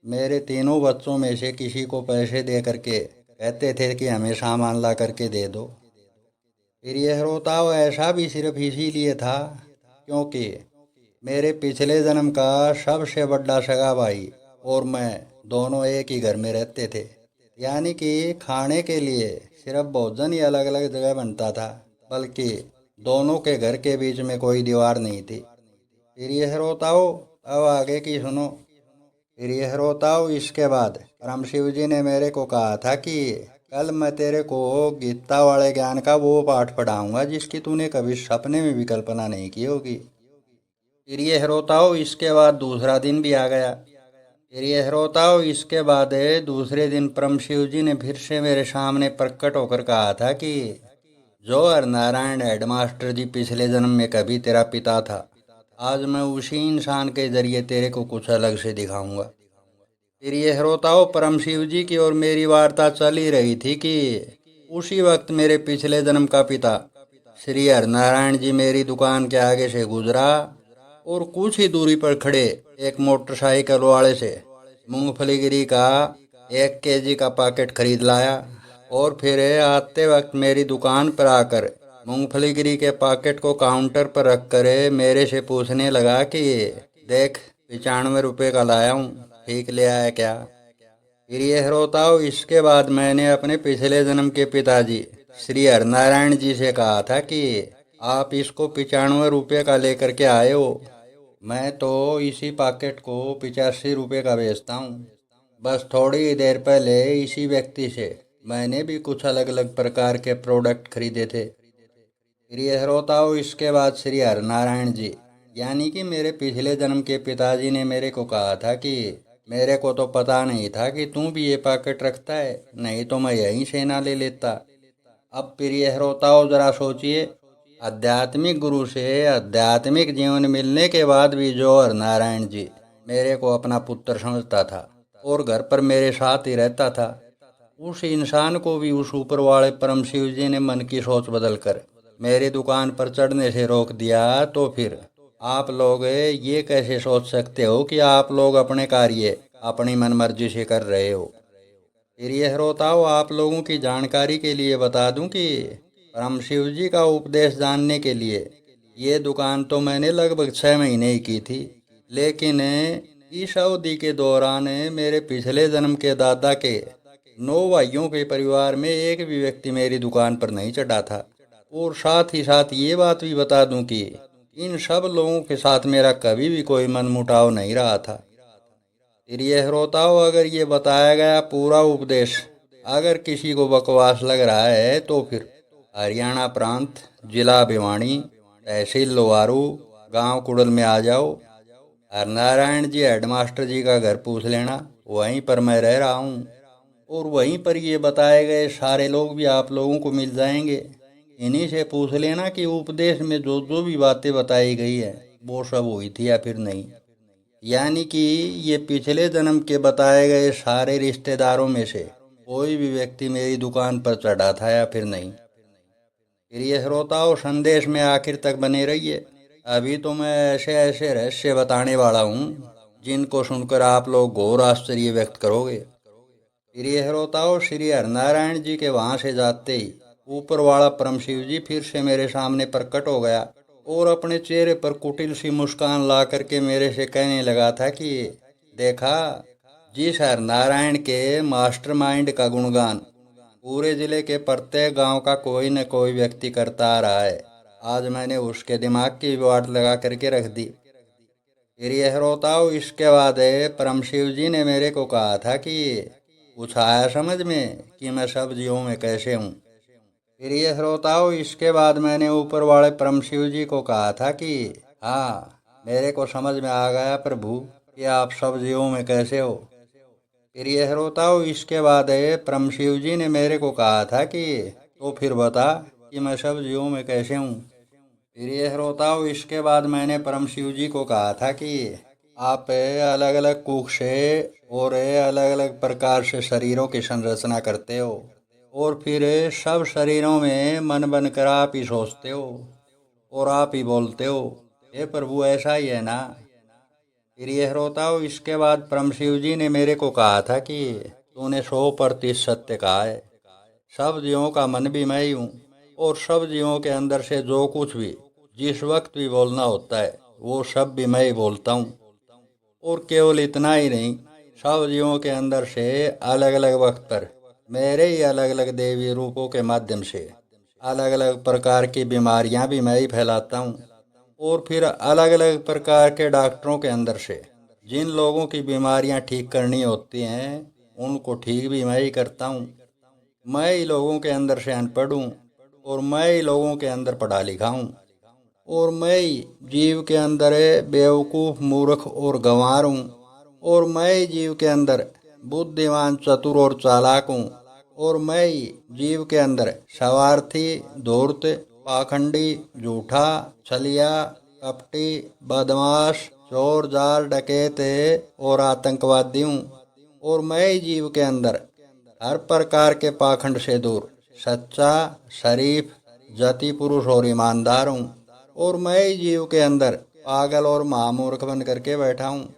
Speaker 1: मेरे तीनों बच्चों में से किसी को पैसे दे करके कहते थे कि हमें सामान ला करके दे दो। फिर ये श्रोताओं, ऐसा भी सिर्फ इसीलिए था क्योंकि मेरे पिछले जन्म का सबसे बड़ा सगा भाई और मैं दोनों एक ही घर में रहते थे, यानी कि खाने के लिए सिर्फ भोजन ही अलग अलग जगह बनता था, बल्कि दोनों के घर के बीच में कोई दीवार नहीं थी। फिर ये श्रोताओं, अब आगे की सुनो। फिर ये श्रोताओं, इसके बाद परम शिव जी ने मेरे को कहा था कि कल मैं तेरे को गीता वाले ज्ञान का वो पाठ पढ़ाऊंगा जिसकी तूने कभी सपने में भी कल्पना नहीं की होगी। फिर ये श्रोताओं, इसके बाद दूसरा दिन भी आ गया। फिर ये श्रोताओ, इसके बाद दूसरे दिन परम शिव जी ने फिर से मेरे सामने प्रकट होकर कहा था कि जो हर नारायण हेडमास्टर जी पिछले जन्म में कभी तेरा पिता था, आज मैं उसी इंसान के जरिए तेरे को कुछ अलग से दिखाऊंगा। फिर ये श्रोताओं, परम शिव जी की और मेरी वार्ता चल ही रही थी कि उसी वक्त मेरे पिछले जन्म का पिता श्री हरनारायण जी मेरी दुकान के आगे से गुजरा और कुछ ही दूरी पर खड़े एक मोटरसाइकिल वाले से मूंगफली गिरी का 1 केजी का पैकेट खरीद लाया और फिर आते वक्त मेरी दुकान पर आकर मूंगफली गिरी के पैकेट को काउंटर पर रख कर मेरे से पूछने लगा कि देख, 95 रुपये का लाया हूँ, ठीक ले आया क्या। फिर ये श्रोताओ, इसके बाद मैंने अपने पिछले जन्म के पिताजी श्री हरनारायण जी से कहा था कि आप इसको 95 रुपये का लेकर के आए हो, मैं तो इसी पैकेट को 85 रुपये का बेचता हूँ। बस थोड़ी ही देर पहले इसी व्यक्ति से मैंने भी कुछ अलग अलग प्रकार के प्रोडक्ट खरीदे थे। फिर ये श्रोताओ, इसके बाद श्री हरनारायण जी यानी कि मेरे पिछले जन्म के पिताजी ने मेरे को कहा था कि मेरे को तो पता नहीं था कि तू भी ये पैकेट रखता है, नहीं तो मैं यहीं से ना ले लेता। अब फिर ये श्रोताओ जरा सोचिए, आध्यात्मिक गुरु से आध्यात्मिक जीवन मिलने के बाद भी जो हरनारायण जी मेरे को अपना पुत्र समझता था और घर पर मेरे साथ ही रहता था, उस इंसान को भी उस ऊपर वाले परम शिव जी ने मन की सोच बदल कर मेरी दुकान पर चढ़ने से रोक दिया, तो फिर आप लोग ये कैसे सोच सकते हो कि आप लोग अपने कार्य अपनी मनमर्जी से कर रहे हो। फिर ये श्रोताओ, आप लोगों की जानकारी के लिए बता दूं कि परम शिव जी का उपदेश जानने के लिए ये दुकान तो मैंने लगभग 6 महीने ही की थी, लेकिन इस अवधि के दौरान मेरे पिछले जन्म के दादा के 9 भाइयों के परिवार में एक भी व्यक्ति मेरी दुकान पर नहीं चढ़ा था। और साथ ही साथ ये बात भी बता दूं कि इन सब लोगों के साथ मेरा कभी भी कोई मनमुटाव नहीं रहा था। फिर ये श्रोताओं, अगर ये बताया गया पूरा उपदेश अगर किसी को बकवास लग रहा है तो फिर हरियाणा प्रांत, जिला भिवानी, तहसील लोहारू, गांव कुड़ल में आ जाओ। हरनारायण जी हेडमास्टर जी का घर पूछ लेना, वहीं पर मैं रह रहा हूँ और वहीं पर ये बताए गए सारे लोग भी आप लोगों को मिल जाएंगे। इन्हीं से पूछ लेना कि उपदेश में जो जो भी बातें बताई गई है वो सब हुई थी या फिर नहीं। यानी कि ये पिछले जन्म के बताए गए सारे रिश्तेदारों में से कोई भी व्यक्ति मेरी दुकान पर चढ़ा था या फिर नहीं। फिर ये श्रोताओं, संदेश में आखिर तक बने रहिए। अभी तो मैं ऐसे ऐसे रहस्य बताने वाला हूँ जिनको सुनकर आप लोग घोर आश्चर्य व्यक्त करोगे। फिर ये श्रोताओं, श्री हरनारायण जी के वहाँ से जाते ही ऊपर वाला परम शिव जी फिर से मेरे सामने प्रकट हो गया और अपने चेहरे पर कुटिल सी मुस्कान ला करके मेरे से कहने लगा था कि देखा, जिस हरनारायण के मास्टरमाइंड का गुणगान पूरे जिले के प्रत्येक गांव का कोई न कोई व्यक्ति करता आ रहा है, आज मैंने उसके दिमाग की वाट लगा करके रख दी। फिर यह श्रोताओं, इसके बाद परम शिव जी ने मेरे को कहा था कि कुछ आया समझ में कि मैं सब जीवों में कैसे हूँ। फिर ये श्रोताओं, इसके बाद मैंने ऊपर वाले परम शिव जी को कहा था कि हाँ, मेरे को समझ में आ गया प्रभु कि आप सब जीवों में कैसे हो। फिर ये श्रोताओं, इसके बाद परम शिव जी ने मेरे को कहा था कि तो फिर बता कि मैं सब जीवों में कैसे हूँ। फिर ये श्रोताओं, इसके बाद मैंने परम शिव जी को कहा था कि आप अलग अलग कुख से और अलग अलग प्रकार से शरीरों की संरचना करते हो और फिर सब शरीरों में मन बनकर आप ही सोचते हो और आप ही बोलते हो। हे प्रभु, ऐसा ही है ना। फिर ये श्रोताओं, इसके बाद परम शिव जी ने मेरे को कहा था कि तूने 100% सत्य कहा है। सब जीवों का मन भी मैं ही हूँ और सब जीवों के अंदर से जो कुछ भी जिस वक्त भी बोलना होता है वो सब भी मैं ही बोलता हूँ। और केवल इतना ही नहीं, सब जीवों के अंदर से अलग अलग वक्त पर मेरे ही अलग अलग देवी रूपों के माध्यम से अलग अलग प्रकार की बीमारियां भी मैं ही फैलाता हूँ। और फिर अलग अलग प्रकार के डॉक्टरों के अंदर से जिन लोगों की बीमारियां ठीक करनी होती हैं उनको ठीक भी मैं ही करता हूँ। मैं ही लोगों के अंदर से अनपढ़ हूँ और मैं ही लोगों के अंदर पढ़ा लिखा हूँ और मैं ही जीव के अंदर बेवकूफ़, मूर्ख और गंवार हूँ। और मैं जीव के अंदर बुद्धिमान, चतुर और चालाक हूँ। और मैं जीव के अंदर स्वार्थी, धूर्त, पाखंडी, झूठा, छलिया, कपटी, बदमाश, चोर, जाल, डकैत और आतंकवादी हूँ। और मैं जीव के अंदर हर प्रकार के पाखंड से दूर, सच्चा, शरीफ, जति पुरुष और ईमानदार हूँ। और मैं जीव के अंदर पागल और महामूर्ख बन करके बैठा हूँ।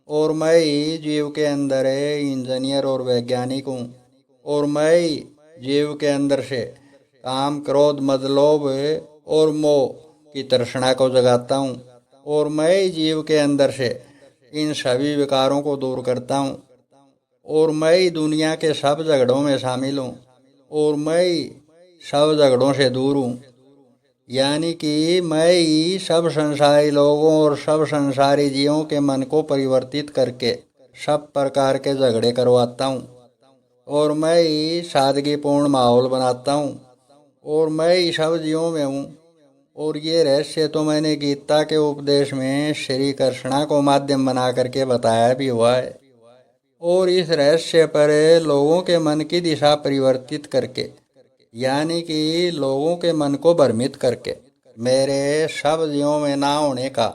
Speaker 1: और मैं जीव के अंदर इंजीनियर और वैज्ञानिक हूँ। और मैं जीव के अंदर से काम, क्रोध, मद, लोभ और मोह की तृष्णा को जगाता हूँ। और मैं जीव के अंदर से इन सभी विकारों को दूर करता हूँ। और मैं दुनिया के सब झगड़ों में शामिल हूँ। और मैं सब झगड़ों से दूर हूँ। यानी कि मैं ही सब संसारी लोगों और सब संसारी जीवों के मन को परिवर्तित करके सब प्रकार के झगड़े करवाता हूँ। और मैं ही सादगीपूर्ण माहौल बनाता हूँ। और मैं ही सब जीवों में हूँ। और ये रहस्य तो मैंने गीता के उपदेश में श्री कृष्णा को माध्यम बना करके बताया भी हुआ है। और इस रहस्य पर लोगों के मन की दिशा परिवर्तित करके, यानी कि लोगों के मन को भ्रमित करके, मेरे सब जीवों में ना होने का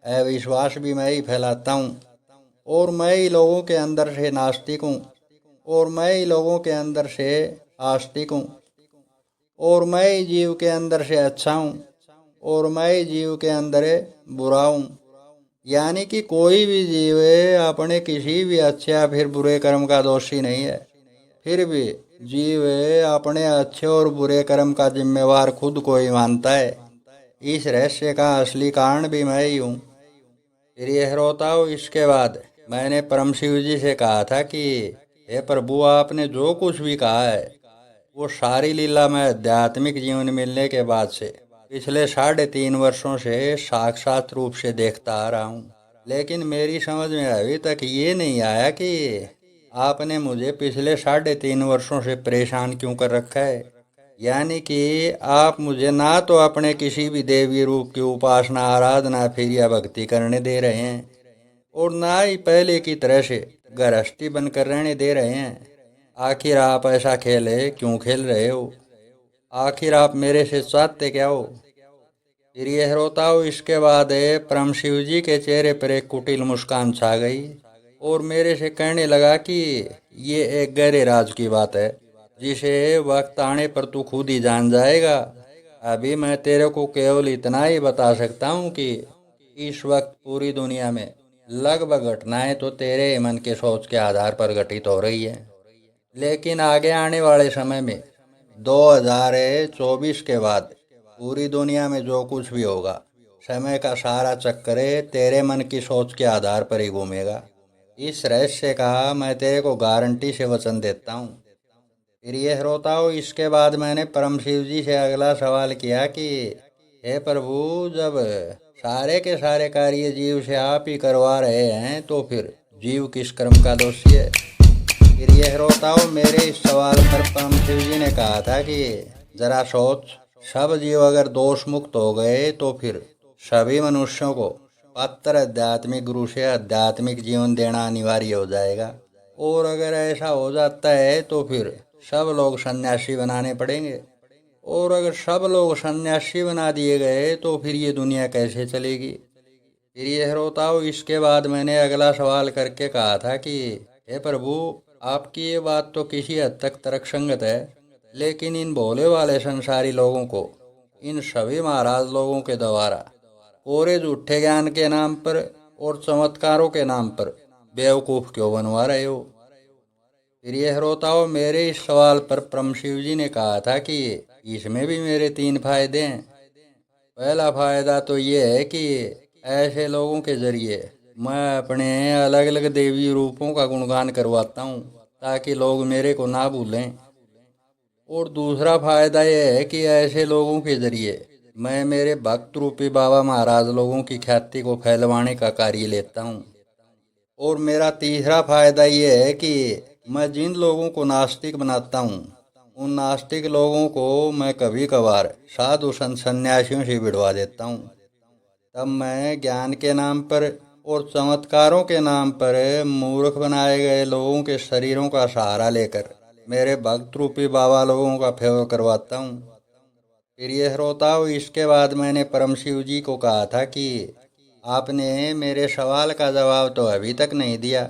Speaker 1: अविश्वास भी मैं ही फैलाता हूँ। और मैं ही लोगों के अंदर से नास्तिक हूँ। और मैं ही लोगों के अंदर से आस्तिक हूँ। और मैं ही जीव के अंदर से अच्छा हूँ। और मैं ही जीव के अंदर बुरा हूँ। यानी कि कोई भी जीव अपने किसी भी अच्छे या फिर बुरे कर्म का दोषी नहीं है। फिर भी जीव अपने अच्छे और बुरे कर्म का जिम्मेवार खुद को ही मानता है। इस रहस्य का असली कारण भी मैं ही हूँ। फिर यह रोता हूँ। इसके बाद मैंने परम शिव जी से कहा था कि हे प्रभु, आपने जो कुछ भी कहा है वो सारी लीला मैं आध्यात्मिक जीवन मिलने के बाद से पिछले 3.5 वर्षों से साक्षात रूप से देखता आ रहा हूँ। लेकिन मेरी समझ में अभी तक ये नहीं आया कि आपने मुझे पिछले 3.5 वर्षों से परेशान क्यों कर रखा है। यानी कि आप मुझे ना तो अपने किसी भी देवी रूप की उपासना, आराधना, फिर या भक्ति करने दे रहे हैं, और ना ही पहले की तरह से गृहस्थी बनकर रहने दे रहे हैं। आखिर आप ऐसा खेल क्यों खेल रहे हो? आखिर आप मेरे से चाहते क्या हो? फिर यह रोता हूँ। इसके बाद परम शिव जी के चेहरे पर एक कुटिल मुस्कान छा गई और मेरे से कहने लगा कि ये एक गहरे राज की बात है जिसे वक्त आने पर तू खुद ही जान जाएगा। अभी मैं तेरे को केवल इतना ही बता सकता हूँ कि इस वक्त पूरी दुनिया में लगभग घटनाएं तो तेरे मन के सोच के आधार पर घटित हो रही है, लेकिन आगे आने वाले समय में 2024 के बाद पूरी दुनिया में जो कुछ भी होगा, समय का सारा चक्कर तेरे मन की सोच के आधार पर ही घूमेगा। इस रहस्य का मैं तेरे को गारंटी से वचन देता हूँ। फिर यह रोता हूँ। इसके बाद मैंने परम शिव जी से अगला सवाल किया कि हे प्रभु, जब सारे के सारे कार्य जीव से आप ही करवा रहे हैं तो फिर जीव किस कर्म का दोषी है? फिर यह रोता हूँ। मेरे इस सवाल पर परम शिव जी ने कहा था कि जरा सोच, सब जीव अगर दोष मुक्त हो गए तो फिर सभी मनुष्यों को पत्तर आध्यात्मिक गुरु से आध्यात्मिक जीवन देना अनिवार्य हो जाएगा। और अगर ऐसा हो जाता है तो फिर सब लोग सन्यासी बनाने पड़ेंगे। और अगर सब लोग सन्यासी बना दिए गए तो फिर ये दुनिया कैसे चलेगी? फिर यह रोता हूँ। इसके बाद मैंने अगला सवाल करके कहा था कि हे प्रभु, आपकी ये बात तो किसी हद तक तर्कसंगत है, लेकिन इन भोले वाले संसारी लोगों को, इन सभी महाराज लोगों के द्वारा कोरे झूठे ज्ञान के नाम पर और चमत्कारों के नाम पर बेवकूफ़ क्यों बनवा रहे हो? फिर यह रोता हो। मेरे इस सवाल पर परम शिव जी ने कहा था कि इसमें भी मेरे 3 फायदे हैं। पहला फायदा तो ये है कि ऐसे लोगों के जरिए मैं अपने अलग अलग देवी रूपों का गुणगान करवाता हूँ ताकि लोग मेरे को ना भूलें। और दूसरा फायदा यह है कि ऐसे लोगों के जरिए मैं मेरे भक्त रूपी बाबा महाराज लोगों की ख्याति को फैलवाने का कार्य लेता हूँ। और मेरा तीसरा फायदा यह है कि मैं जिन लोगों को नास्तिक बनाता हूँ, उन नास्तिक लोगों को मैं कभी कभार साधु संत सन्यासियों से भिड़वा देता हूँ। तब मैं ज्ञान के नाम पर और चमत्कारों के नाम पर मूर्ख बनाए गए लोगों के शरीरों का सहारा लेकर मेरे भक्त रूपी बाबा लोगों का फेवर करवाता हूँ। फिर ये श्रोताओं, इसके बाद मैंने परम शिव जी को कहा था कि आपने मेरे सवाल का जवाब तो अभी तक नहीं दिया।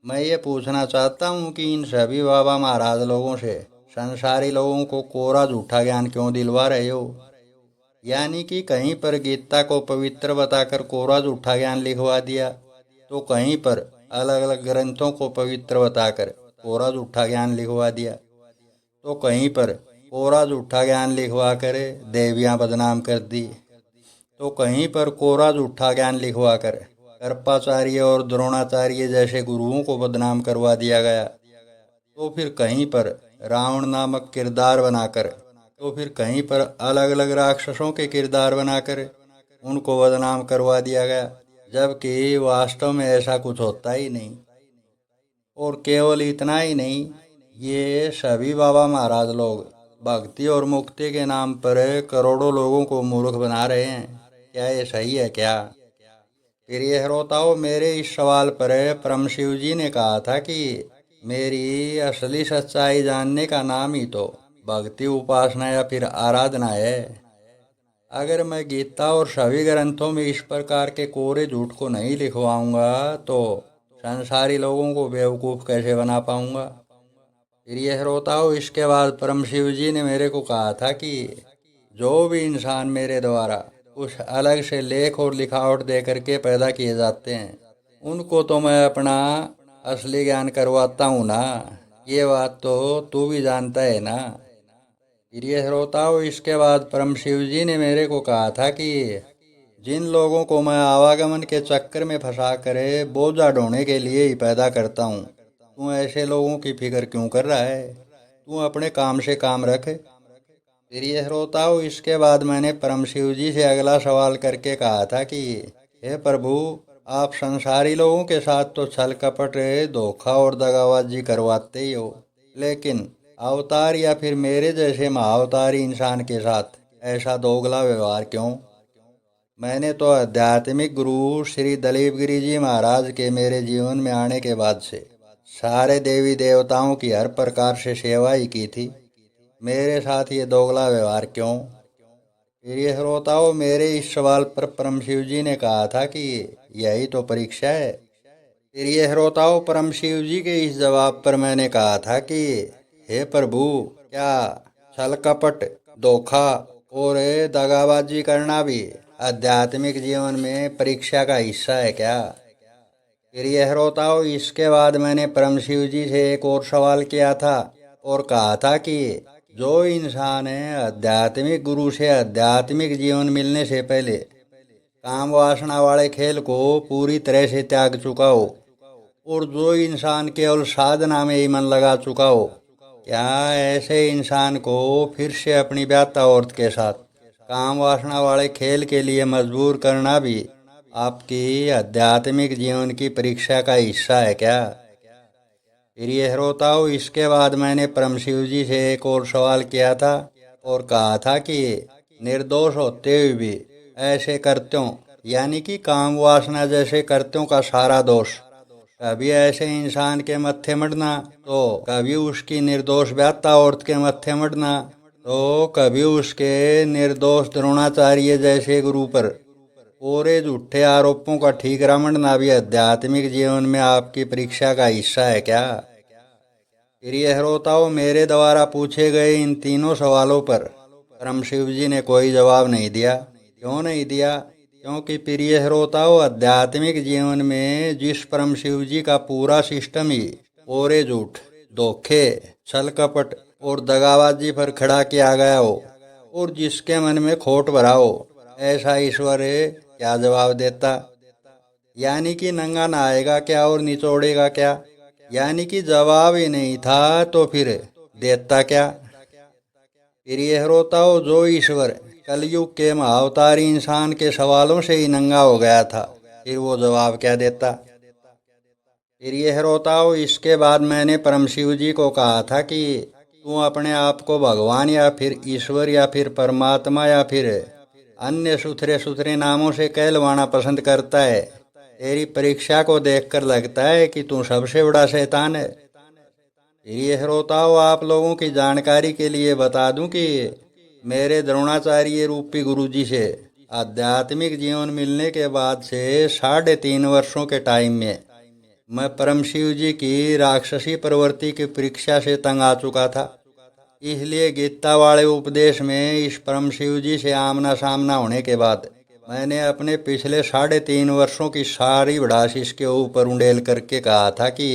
Speaker 1: मैं ये पूछना चाहता हूँ कि इन सभी बाबा महाराज लोगों से संसारी लोगों को कोरा झूठा ज्ञान क्यों दिलवा रहे हो? यानी कि कहीं पर गीता को पवित्र बताकर कोरा झूठा ज्ञान लिखवा दिया, तो कहीं पर अलग अलग ग्रंथों को पवित्र बताकर कोरा झूठा ज्ञान लिखवा दिया, तो कहीं पर कोरा झूठा ज्ञान लिखवा कर देवियाँ बदनाम कर दी, तो कहीं पर कोरा झूठा ज्ञान लिखवा कर कृपाचार्य और द्रोणाचार्य जैसे गुरुओं को बदनाम करवा दिया गया, तो फिर कहीं पर रावण नामक किरदार बनाकर, तो फिर कहीं पर अलग अलग राक्षसों के किरदार बनाकर उनको बदनाम करवा दिया गया, जबकि वास्तव में ऐसा कुछ होता ही नहीं। और केवल इतना ही नहीं, ये सभी बाबा महाराज लोग भक्ति और मुक्ति के नाम पर करोड़ों लोगों को मूर्ख बना रहे हैं। क्या ये सही है क्या? फिर ये श्रोताओं, मेरे इस सवाल पर परम शिव जी ने कहा था कि मेरी असली सच्चाई जानने का नाम ही तो भक्ति, उपासना या फिर आराधना है। अगर मैं गीता और सभी ग्रंथों में इस प्रकार के कोरे झूठ को नहीं लिखवाऊंगा तो संसारी लोगों को बेवकूफ़ कैसे बना पाऊंगा? फिर ये श्रोताओं, इसके बाद परम शिव जी ने मेरे को कहा था कि जो भी इंसान मेरे द्वारा कुछ अलग से लेख और लिखावट दे करके पैदा किए जाते हैं, उनको तो मैं अपना असली ज्ञान करवाता हूँ ना। ये बात तो तू भी जानता है ना। फिर ये श्रोताओं, इसके बाद परम शिव जी ने मेरे को कहा था कि जिन लोगों को मैं आवागमन के चक्कर में फंसा कर बोझा ढोने के लिए ही पैदा करता हूँ, तू ऐसे लोगों की फिक्र क्यों कर रहा है? तू अपने काम से काम रख। फिर ये श्रोताओं, इसके बाद मैंने परम शिव जी से अगला सवाल करके कहा था कि हे प्रभु, आप संसारी लोगों के साथ तो छल कपट, धोखा और दगाबाजी करवाते ही हो, लेकिन अवतार या फिर मेरे जैसे महाअवतारी इंसान के साथ ऐसा दोगला व्यवहार क्यों? मैंने तो आध्यात्मिक गुरु श्री दलीप गिरी जी महाराज के मेरे जीवन में आने के बाद से सारे देवी देवताओं की हर प्रकार से सेवा ही की थी। मेरे साथ ये दोगला व्यवहार क्यों? फिर ये श्रोताओं, मेरे इस सवाल पर परम शिव जी ने कहा था कि यही तो परीक्षा है। फिर ये श्रोताओं, परम शिव जी के इस जवाब पर मैंने कहा था कि हे प्रभु, क्या छल कपट, धोखा और दगाबाजी करना भी आध्यात्मिक जीवन में परीक्षा का हिस्सा है क्या? फिर ये श्रोताओं, इसके बाद मैंने परम शिव जी से एक और सवाल किया था और कहा था कि जो इंसान है आध्यात्मिक गुरु से आध्यात्मिक जीवन मिलने से पहले काम वासना वाले खेल को पूरी तरह से त्याग चुका हो, और जो इंसान केवल साधना में ही मन लगा चुका हो, क्या ऐसे इंसान को फिर से अपनी व्याता औरत के साथ काम वासना वाले खेल के लिए मजबूर करना भी आपकी आध्यात्मिक जीवन की परीक्षा का हिस्सा है क्या? फिर ये श्रोताओं, इसके बाद मैंने परम शिव जी से एक और सवाल किया था और कहा था कि निर्दोष होते हुए भी ऐसे कृत्यों, यानी कि काम वासना जैसे कृत्यों का सारा दोष कभी ऐसे इंसान के मत्थे मढ़ना, तो कभी उसकी निर्दोष व्याता औरत के मत्थे मढ़ना, तो कभी उसके निर्दोष द्रोणाचार्य जैसे गुरु पर कोरे झूठे आरोपों का ठीक रमणना भी आध्यात्मिक जीवन में आपकी परीक्षा का हिस्सा है क्या? फिर ये श्रोताओं, मेरे द्वारा पूछे गए इन तीनों सवालों पर परम शिव जी ने कोई जवाब नहीं दिया। क्यों नहीं दिया? क्योंकि प्रिय श्रोताओं, आध्यात्मिक जीवन में जिस परम शिव जी का पूरा सिस्टम ही कोरे झूठ, धोखे, छल कपट और दगाबाजी पर खड़ा किया गया हो, और जिसके मन में खोट भरा हो, ऐसा ईश्वर क्या जवाब देता? यानी कि नंगा नहाएगा क्या और निचोड़ेगा क्या? यानी कि जवाब ही नहीं था तो फिर देता क्या? फिर ये श्रोताओं, जो ईश्वर कलयुग के महाअवतारी इंसान के सवालों से ही नंगा हो गया था, फिर वो जवाब क्या देता? फिर ये श्रोताओं, इसके बाद मैंने परम शिव जी को कहा था कि तू अपने आप को भगवान या फिर ईश्वर या फिर परमात्मा या फिर अन्य सुथरे सुथरे नामों से कहलवाना पसंद करता है, तेरी परीक्षा को देखकर लगता है कि तू सबसे बड़ा शैतान है। प्रिय श्रोताओं, आप लोगों की जानकारी के लिए बता दूं कि मेरे द्रोणाचार्य रूपी गुरुजी से आध्यात्मिक जीवन मिलने के बाद से 3.5 वर्षों के टाइम में मैं परम शिव जी की राक्षसी प्रवृत्ति की परीक्षा से तंग आ चुका था। इसलिए गीता वाले उपदेश में इस परम शिव जी से आमना सामना होने के बाद मैंने अपने पिछले 3.5 वर्षों की सारी भड़ास इसके ऊपर उंडेल करके कहा था कि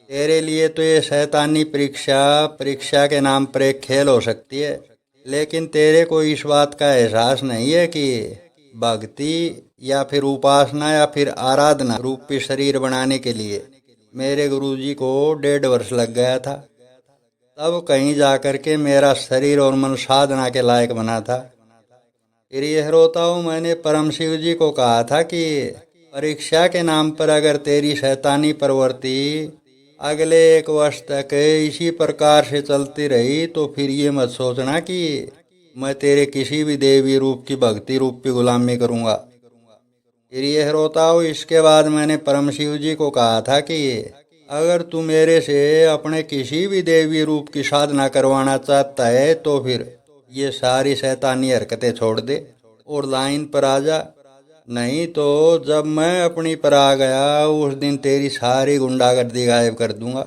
Speaker 1: तेरे लिए तो ये शैतानी परीक्षा के नाम पर एक खेल हो सकती है, लेकिन तेरे को इस बात का एहसास नहीं है कि भक्ति या फिर उपासना या फिर आराधना रूपी शरीर बनाने के लिए मेरे गुरुजी को 1.5 वर्ष लग गया था। तब कहीं जाकर के मेरा शरीर और मन साधना के लायक बना था। प्रिय श्रोताओं, मैंने परम शिव जी को कहा था कि परीक्षा के नाम पर अगर तेरी शैतानी प्रवृत्ति अगले 1 वर्ष तक इसी प्रकार से चलती रही तो फिर ये मत सोचना कि मैं तेरे किसी भी देवी रूप की भक्ति रूप की गुलामी करूँगा। प्रिय श्रोताओं, इसके बाद मैंने परम शिव जी को कहा था कि अगर तू मेरे से अपने किसी भी देवी रूप की साधना करवाना चाहता है तो फिर ये सारी शैतानी हरकतें छोड़ दे और लाइन पर आ जा, नहीं तो जब मैं अपनी पर आ गया उस दिन तेरी सारी गुंडागर्दी गायब कर दूंगा।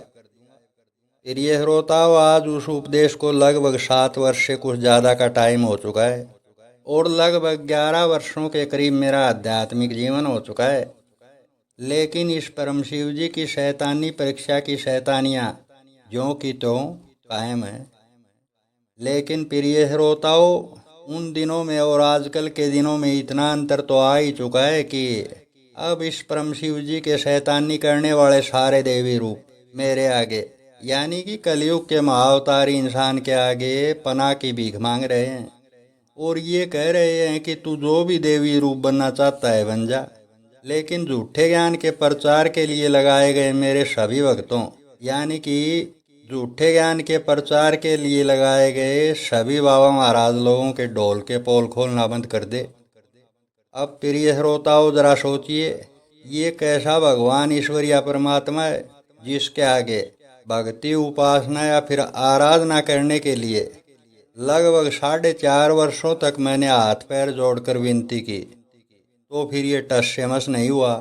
Speaker 1: प्रिय श्रोताओं, आज उस उपदेश को लगभग 7 वर्ष से कुछ ज़्यादा का टाइम हो चुका है और लगभग 11 वर्षों के करीब मेरा आध्यात्मिक जीवन हो चुका है, लेकिन इस परम शिव जी की शैतानी परीक्षा की शैतानियाँ ज्यों की त्यों कायम है। लेकिन प्रिय श्रोताओं, उन दिनों में और आजकल के दिनों में इतना अंतर तो आ ही चुका है कि अब इस परम शिव जी के शैतानी करने वाले सारे देवी रूप मेरे आगे यानी कि कलयुग के महाअवतारी इंसान के आगे पनाह की भीख मांग रहे हैं और ये कह रहे हैं कि तू जो भी देवी रूप बनना चाहता है बन जा। लेकिन झूठे ज्ञान के प्रचार के लिए लगाए गए मेरे सभी भक्तों यानी कि झूठे ज्ञान के प्रचार के लिए लगाए गए सभी बाबा महाराज लोगों के ढोल के पोल खोलना बंद कर दे। अब प्रिय श्रोताओं, जरा सोचिए, ये कैसा भगवान ईश्वरीय परमात्मा है जिसके आगे भक्ति उपासना या फिर आराधना करने के लिए लगभग 4.5 वर्षों तक मैंने हाथ पैर जोड़कर विनती की तो फिर ये टस से मस नहीं हुआ।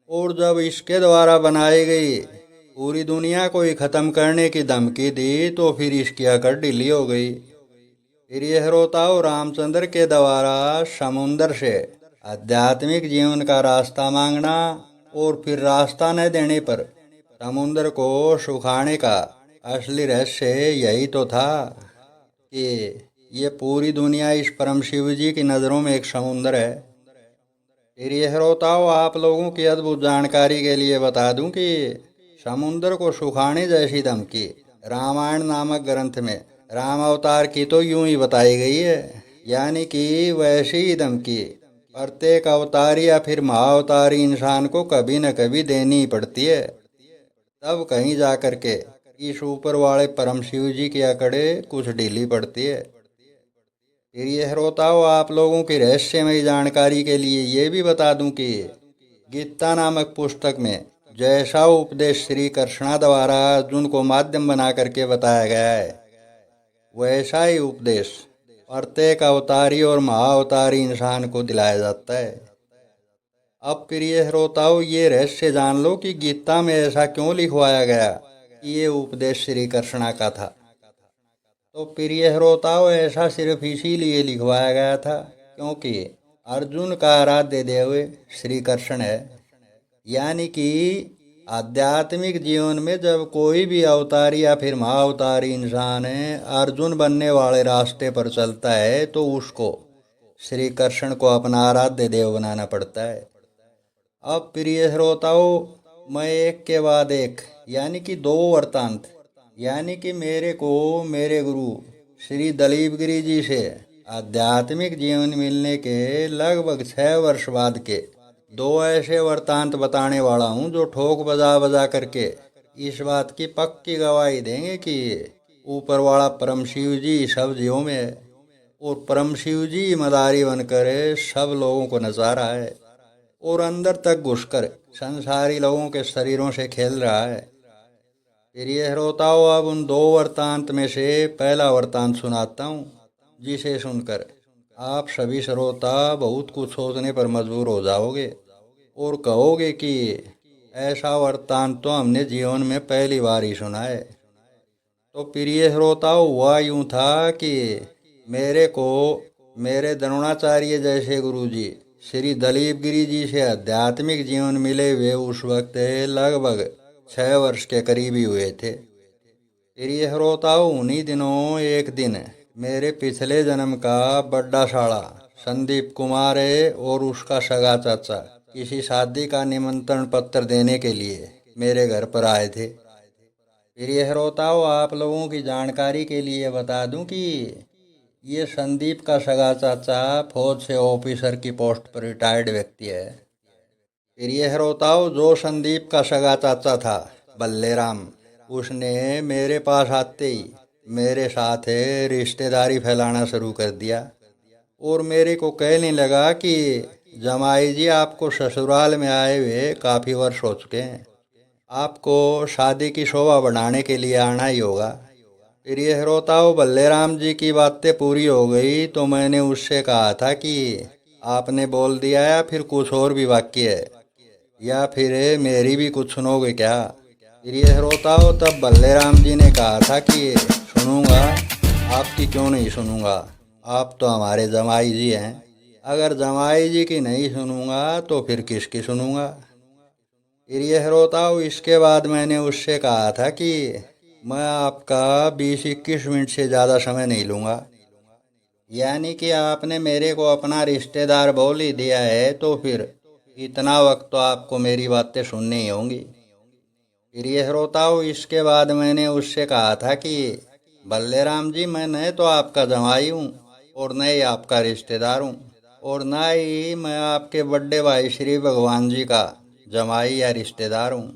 Speaker 1: और जब इसके द्वारा बनाई गई पूरी दुनिया को ही खत्म करने की धमकी दी तो फिर इसकी अकड़ ढीली हो गई। फिर ये श्रोताओं, रामचंद्र के द्वारा समुंदर से आध्यात्मिक जीवन का रास्ता मांगना और फिर रास्ता न देने पर समुद्र को सुखाने का असली रहस्य यही तो था कि ये पूरी दुनिया इस परम शिव जी की नज़रों में एक समुंदर है। प्रिय श्रोताओं, आप लोगों की अद्भुत जानकारी के लिए बता दूं कि समुद्र को सुखाने जैसी धमकी रामायण नामक ग्रंथ में राम अवतार की तो यूं ही बताई गई है, यानी कि वैसी ही धमकी प्रत्येक अवतारी या फिर महाअवतारी इंसान को कभी न कभी देनी ही पड़ती है। तब कहीं जा कर के इस ऊपर वाले परम शिव जी की अकड़े कुछ ढीली पड़ती है। प्रिय श्रोताओं, आप लोगों की रहस्यमयी जानकारी के लिए ये भी बता दूं कि गीता नामक पुस्तक में जैसा उपदेश श्री कृष्णा द्वारा अर्जुन को माध्यम बना करके बताया गया है वैसा ही उपदेश प्रत्येक अवतारी और महाअवतारी इंसान को दिलाया जाता है। अब प्रिय श्रोताओं, ये रहस्य जान लो कि गीता में ऐसा क्यों लिखवाया गया कि ये उपदेश श्री कृष्णा का था। तो प्रिय श्रोताओं, ऐसा सिर्फ इसीलिए लिखवाया गया था क्योंकि अर्जुन का आराध्य देव श्री कृष्ण है, यानी कि आध्यात्मिक जीवन में जब कोई भी अवतारी या फिर महाअवतारी इंसान अर्जुन बनने वाले रास्ते पर चलता है तो उसको श्री कृष्ण को अपना आराध्य देव बनाना पड़ता है। अब प्रिय श्रोताओं, मैं एक के बाद एक यानी कि 2 वृत्तांत यानी कि मेरे को मेरे गुरु श्री दलीप गिरी जी से आध्यात्मिक जीवन मिलने के लगभग 6 वर्ष बाद के 2 ऐसे वृत्तांत बताने वाला हूँ जो ठोक बजा बजा करके इस बात की पक्की गवाही देंगे कि ऊपर वाला परम शिव जी सब जीवों में है और परम शिव जी मदारी बनकर सब लोगों को नचा रहा है। और अंदर तक घुसकर संसारी लोगों के शरीरों से खेल रहा है। फिर ये श्रोताओं, अब उन दो वृत्तांत में से पहला वृत्तांत सुनाता हूँ, जिसे सुनकर आप सभी श्रोता बहुत कुछ सोचने पर मजबूर हो जाओगे और कहोगे कि ऐसा वृत्तांत तो हमने जीवन में पहली बार ही सुना है। तो प्रिय श्रोताओं, हुआ यूं था कि मेरे को मेरे द्रोणाचार्य जैसे गुरुजी श्री दलीप गिरी जी से आध्यात्मिक जीवन मिले हुए उस वक्त लगभग 6 वर्ष के करीबी हुए थे। प्रिय श्रोताओं, उन्हीं दिनों एक दिन मेरे पिछले जन्म का बड़ा साला संदीप कुमार है और उसका सगा चाचा किसी शादी का निमंत्रण पत्र देने के लिए मेरे घर पर आए थे। प्रिय श्रोताओं, आप लोगों की जानकारी के लिए बता दूं कि ये संदीप का सगा चाचा फौज से ऑफिसर की पोस्ट पर रिटायर्ड व्यक्ति है। प्रिय श्रोताओं, जो संदीप का सगा चाचा था बल्लेराम, उसने मेरे पास आते ही मेरे साथ रिश्तेदारी फैलाना शुरू कर दिया और मेरे को कहने लगा कि जमाई जी, आपको ससुराल में आए हुए काफ़ी वर्ष हो चुके हैं, आपको शादी की शोभा बढ़ाने के लिए आना ही होगा। प्रिय श्रोताओं, बल्लेराम जी की बातें पूरी हो गई तो मैंने उससे कहा था कि आपने बोल दिया या फिर कुछ और भी बाकी है, या फिर मेरी भी कुछ सुनोगे क्या? प्रिय श्रोताओं, तब बल्लेराम जी ने कहा था कि सुनूंगा, आपकी क्यों नहीं सुनूंगा, आप तो हमारे जमाई जी हैं, अगर जमाई जी की नहीं सुनूंगा तो फिर किसकी सुनूंगा? प्रिय श्रोताओं, इसके बाद मैंने उससे कहा था कि मैं आपका 20-21 मिनट से ज़्यादा समय नहीं लूँगा, यानी कि आपने मेरे को अपना रिश्तेदार बोल ही दिया है तो फिर इतना वक्त तो आपको मेरी बातें सुननी ही होंगी। प्रिय श्रोताओं, इसके बाद मैंने उससे कहा था कि बल्लेराम जी, मैं न तो आपका जमाई हूँ और न ही आपका रिश्तेदार हूँ और न ही मैं आपके बड़े भाई श्री भगवान जी का जमाई या रिश्तेदार हूँ।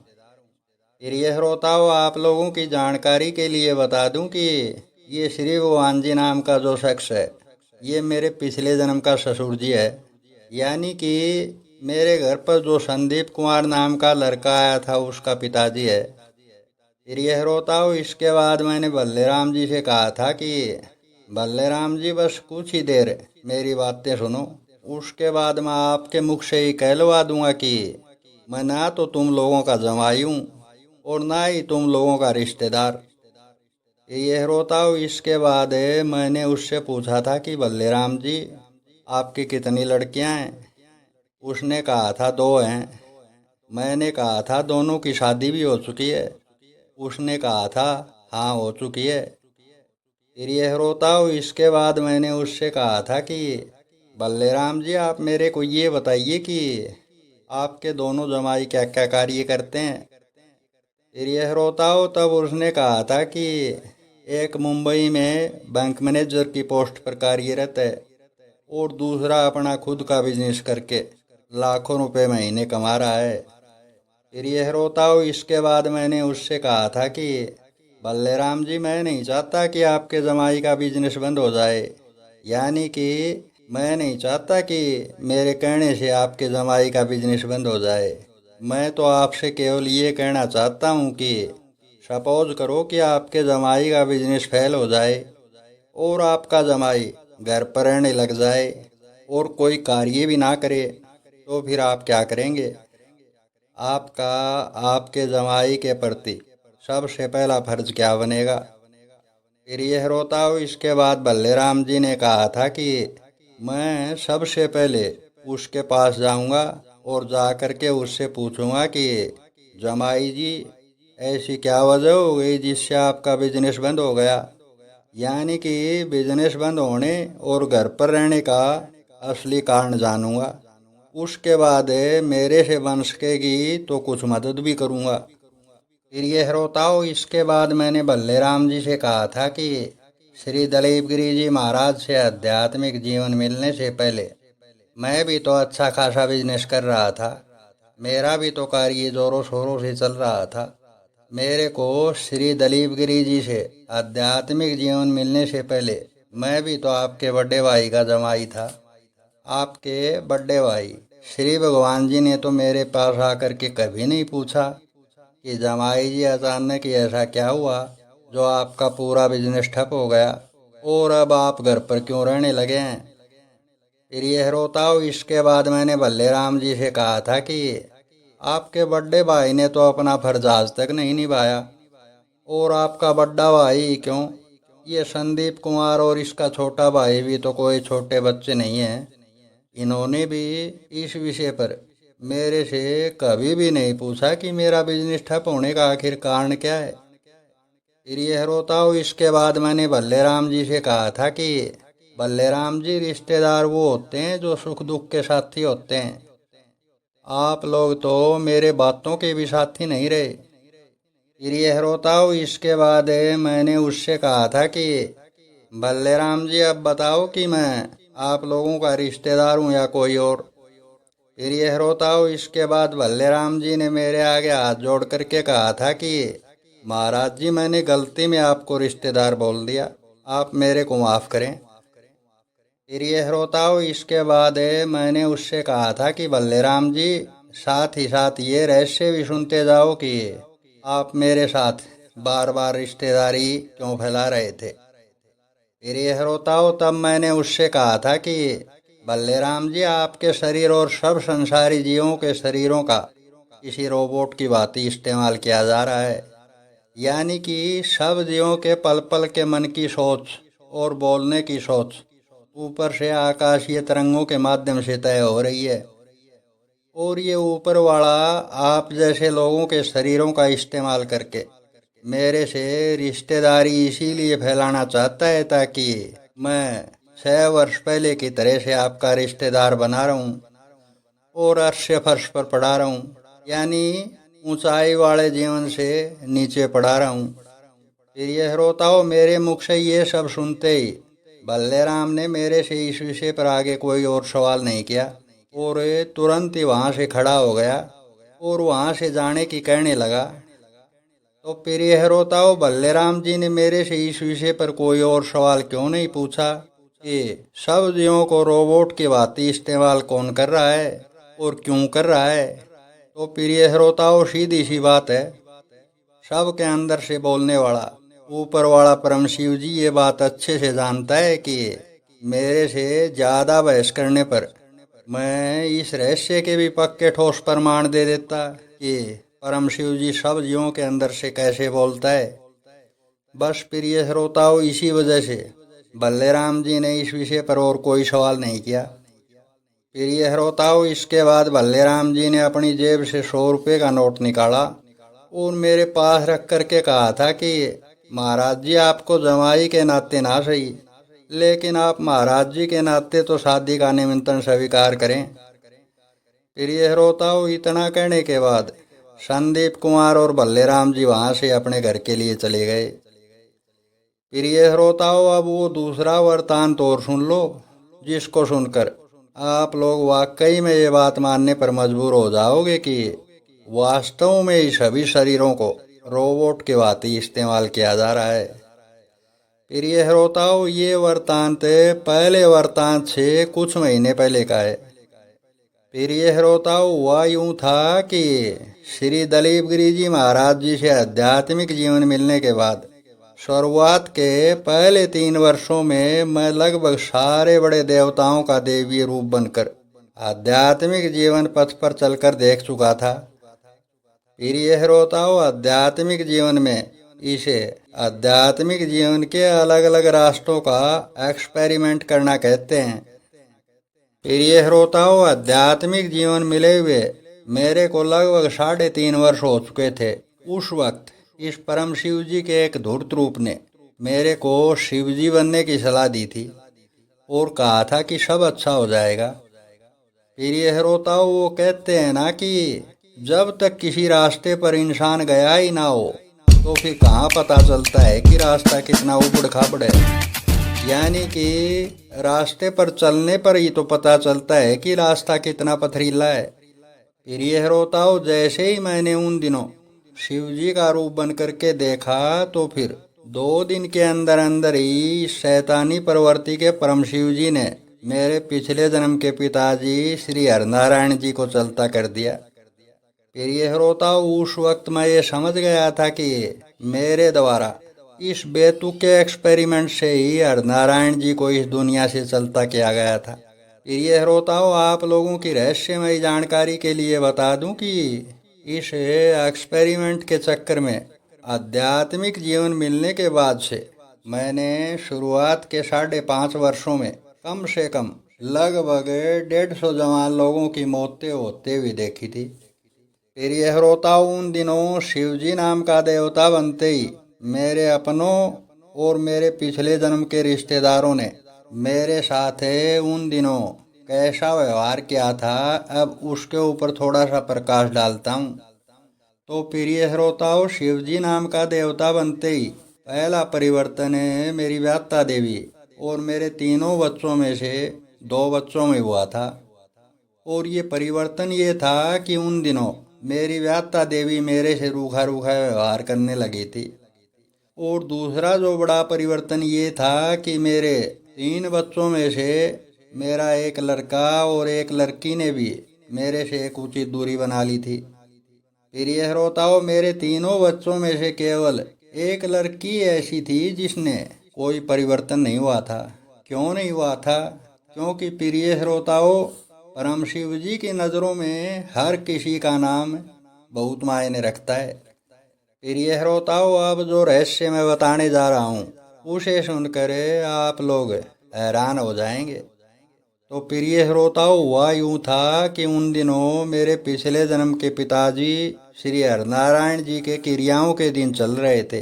Speaker 1: प्रिय श्रोताओं, आप लोगों की जानकारी के लिए बता दूं कि ये श्री भगवान जी नाम का जो शख्स है, ये मेरे पिछले जन्म का ससुर जी है, यानी कि मेरे घर पर जो संदीप कुमार नाम का लड़का आया था उसका पिताजी है। प्रिय श्रोताओं, इसके बाद मैंने बल्लेराम जी से कहा था कि बल्लेराम जी, बस कुछ ही देर मेरी बातें सुनो, उसके बाद मैं आपके मुख से ही कहलवा दूंगा कि मैं ना तो तुम लोगों का जमाई हूँ और ना ही तुम लोगों का रिश्तेदार। ये श्रोताओं, इसके बाद मैंने उससे पूछा था कि बल्लेराम जी, आपकी कितनी लड़कियां हैं? उसने कहा था 2 हैं। मैंने कहा था दोनों की शादी भी हो चुकी है? उसने कहा था हाँ, हो चुकी है। फिर ये श्रोताओं, इसके बाद मैंने उससे कहा था कि बल्लेराम जी, आप मेरे को ये बताइए कि आपके दोनों जमाई क्या क्या कार्य करते हैं? फिर ये श्रोताओं, तब उसने कहा था कि एक मुंबई में बैंक मैनेजर की पोस्ट पर कार्यरत है और दूसरा अपना खुद का बिजनेस करके लाखों रुपए महीने कमा रहा है। फिर ये श्रोताओं, इसके बाद मैंने उससे कहा था कि बल्लेराम जी, मैं नहीं चाहता कि आपके जमाई का बिजनेस बंद हो जाए, यानी कि मैं नहीं चाहता कि मेरे कहने से आपके जमाई का बिजनेस बंद हो जाए। मैं तो आपसे केवल ये कहना चाहता हूँ कि सपोज करो कि आपके जमाई का बिजनेस फेल हो जाए और आपका जमाई घर पर रहने लग जाए और कोई कार्य भी ना करे, तो फिर आप क्या करेंगे? आपका आपके जमाई के प्रति सबसे पहला फर्ज क्या बनेगा? फिर यह श्रोताओं, इसके बाद बल्लेराम जी ने कहा था कि मैं सबसे पहले उसके पास जाऊंगा और जा कर के उससे पूछूंगा कि जमाई जी, ऐसी क्या वजह हो गई जिससे आपका बिजनेस बंद हो गया? यानी कि बिजनेस बंद होने और घर पर रहने का असली कारण जानूंगा। उसके बाद मेरे से बन सकेगी तो कुछ मदद भी करूंगा। फिर ये श्रोताओं, इसके बाद मैंने बल्लेराम जी से कहा था कि श्री दलीप गिरी जी महाराज से आध्यात्मिक जीवन मिलने से पहले मैं भी तो अच्छा खासा बिजनेस कर रहा था, मेरा भी तो कार्य जोरों शोरों से चल रहा था। मेरे को श्री दलीप गिरी जी से आध्यात्मिक जीवन मिलने से पहले मैं भी तो आपके बड़े भाई का जमाई था। आपके बड़े भाई श्री भगवान जी ने तो मेरे पास आकर के कभी नहीं पूछा कि जमाई जी अचानक ही ऐसा क्या हुआ जो आपका पूरा बिजनेस ठप हो गया और अब आप घर पर क्यों रहने लगे हैं। फिर यह रोताओ इसके बाद मैंने भल्ले राम जी से कहा था कि आपके बड़े भाई ने तो अपना फर्ज आज तक नहीं निभाया और आपका बड़ा भाई क्यों, ये संदीप कुमार और इसका छोटा भाई भी तो कोई छोटे बच्चे नहीं हैं। इन्होंने भी इस विषय पर मेरे से कभी भी नहीं पूछा कि मेरा बिजनेस ठप होने का आखिर कारण क्या है। फिर यह रोताओ इसके बाद मैंने भल्ले राम जी से कहा था कि भल्ले राम जी, रिश्तेदार वो होते हैं जो सुख दुख के साथी होते हैं। आप लोग तो मेरे बातों के भी साथी नहीं रहे। फिर यह रोताओ इसके बाद मैंने उससे कहा था कि भल्ले राम जी, अब बताओ कि मैं आप लोगों का रिश्तेदार हूँ या कोई और। फिर यह रोताओ इसके बाद भल्ले राम जी ने मेरे आगे हाथ जोड़ करके कहा था कि महाराज जी, मैंने गलती में आपको रिश्तेदार बोल दिया, आप मेरे को माफ़ करें। फिर यह रोताओ इसके बाद मैंने उससे कहा था कि भल्ले राम जी, साथ ही साथ ये रहस्य भी सुनते जाओ कि आप मेरे साथ बार बार रिश्तेदारी क्यों फैला रहे थे। फिर यह रोताओ तब मैंने उससे कहा था कि भल्ले राम जी, आपके शरीर और सब संसारी जीवों के शरीरों का किसी रोबोट की भांति इस्तेमाल किया जा रहा है, यानी कि सब जीवों के पल पल के मन की सोच और बोलने की सोच ऊपर से आकाशीय तरंगों के माध्यम से तय हो रही है। और ये ऊपर वाला आप जैसे लोगों के शरीरों का इस्तेमाल करके मेरे से रिश्तेदारी इसीलिए फैलाना चाहता है ताकि मैं 6 वर्ष पहले की तरह से आपका रिश्तेदार बना रहूं और अर्श फर्श पर पड़ा रहूं, यानी ऊंचाई वाले जीवन से नीचे पड़ा रहूं। फिर यह रोताओ मेरे मुख से ये सब सुनते ही भल्ले राम ने मेरे से इस विषय पर आगे कोई और सवाल नहीं किया और तुरंत ही वहाँ से खड़ा हो गया और वहाँ से जाने की कहने लगा। तो फिर यह रोताओ भल्ले राम जी ने मेरे से इस विषय पर कोई और सवाल क्यों नहीं पूछा कि सब जीवों को रोबोट की भांति इस्तेमाल कौन कर रहा है और क्यों कर रहा है। तो फिर यह रोताओ सीधी सी बात है, सब के अंदर से बोलने वाला ऊपर वाला परम शिव जी ये बात अच्छे से जानता है कि मेरे से ज़्यादा बहस करने पर मैं इस रहस्य के भी पक्के ठोस प्रमाण दे देता कि परम शिव जी सब जीवों के अंदर से कैसे बोलता है। बस फिर ये श्रोताओं, इसी वजह से भल्ले राम जी ने इस विषय पर और कोई सवाल नहीं किया। फिर ये श्रोताओं, इसके बाद भल्ले राम जी ने अपनी जेब से 100 रुपये का नोट निकाला और मेरे पास रख करके कहा था कि महाराज जी, आपको जमाई के नाते ना सही, लेकिन आप महाराज जी के नाते तो शादी का निमंत्रण स्वीकार करें। फिर यह रोताओ इतना कहने के बाद संदीप कुमार और भल्ले राम जी वहाँ से अपने घर के लिए चले गए। फिर यह रोताओ अब वो दूसरा वृतांत और सुन लो, जिसको सुनकर आप लोग वाकई में ये बात मानने पर मजबूर हो जाओगे कि वास्तव में ही सभी शरीरों को रोबोट के भांति इस्तेमाल किया जा रहा है। फिर यह रोताओ ये वृतांत पहले वृतांत से कुछ महीने पहले का है। फिर यह रोताओ हुआ यूं था कि श्री दलीप गिरी जी महाराज जी से आध्यात्मिक जीवन मिलने के बाद शुरुआत के पहले 3 वर्षों में मैं लगभग सारे बड़े देवताओं का देवीय रूप बनकर आध्यात्मिक जीवन पथ पर चलकर देख चुका था। फिर यह रोताओ आध्यात्मिक जीवन में इसे आध्यात्मिक जीवन के अलग अलग रास्तों का एक्सपेरिमेंट करना कहते हैं। फिर यह रोताओ आध्यात्मिक जीवन मिले हुए मेरे को लगभग 3.5 वर्ष हो चुके थे। उस वक्त इस परम शिव जी के एक धूर्त रूप ने मेरे को शिव जी बनने की सलाह दी थी और कहा था कि सब अच्छा हो जाएगा। फिर यह रोताओ वो कहते हैं ना कि जब तक किसी रास्ते पर इंसान गया ही ना हो तो फिर कहाँ पता चलता है कि रास्ता कितना उबड़ खाबड़ है, यानी कि रास्ते पर चलने पर ही तो पता चलता है कि रास्ता कितना पथरीला है। फिर यह रोताओ जैसे ही मैंने उन दिनों शिव जी का रूप बन करके देखा तो फिर 2 दिन के अंदर अंदर ही शैतानी प्रवृत्ति के परम शिव जी ने मेरे पिछले जन्म के पिताजी श्री हरनारायण जी को चलता कर दिया। फिर ये श्रोताओं, उस वक्त मैं ये समझ गया था कि मेरे द्वारा इस बेतुके एक्सपेरिमेंट से ही हरनारायण जी को इस दुनिया से चलता किया गया था। फिर ये श्रोताओं, आप लोगों की रहस्यमयी जानकारी के लिए बता दूं कि इस एक्सपेरिमेंट के चक्कर में आध्यात्मिक जीवन मिलने के बाद से मैंने शुरुआत के 5.5 वर्षों में कम से कम लगभग 150 जवान लोगों की मौतें होते हुए देखी थी। फिर यह श्रोताओं, उन दिनों शिवजी नाम का देवता बनते ही मेरे अपनों और मेरे पिछले जन्म के रिश्तेदारों ने मेरे साथ उन दिनों कैसा व्यवहार किया था, अब उसके ऊपर थोड़ा सा प्रकाश डालता हूँ। तो प्रिय श्रोताओं, शिवजी नाम का देवता बनते ही पहला परिवर्तन मेरी व्यात्ता देवी और मेरे तीनों बच्चों में से 2 बच्चों में हुआ था। और ये परिवर्तन ये था कि उन दिनों मेरी व्यात्ता देवी मेरे से रूखा रूखा व्यवहार करने लगी थी। और दूसरा जो बड़ा परिवर्तन ये था कि मेरे 3 बच्चों में से मेरा एक लड़का और एक लड़की ने भी मेरे से एक उचित दूरी बना ली थी। फिर यह श्रोताओं, मेरे तीनों बच्चों में से केवल एक लड़की ऐसी थी जिसने कोई परिवर्तन नहीं हुआ था। क्यों नहीं हुआ था? क्योंकि प्रिय श्रोताओं, परम शिव जी की नज़रों में हर किसी का नाम बहुत मायने रखता है। प्रिय श्रोताओं, अब जो रहस्य मैं बताने जा रहा हूँ उसे सुनकर आप लोग हैरान हो जाएंगे। तो प्रिय श्रोताओं, हुआ यूँ था कि उन दिनों मेरे पिछले जन्म के पिताजी श्री हरनारायण जी के क्रियाओं के दिन चल रहे थे।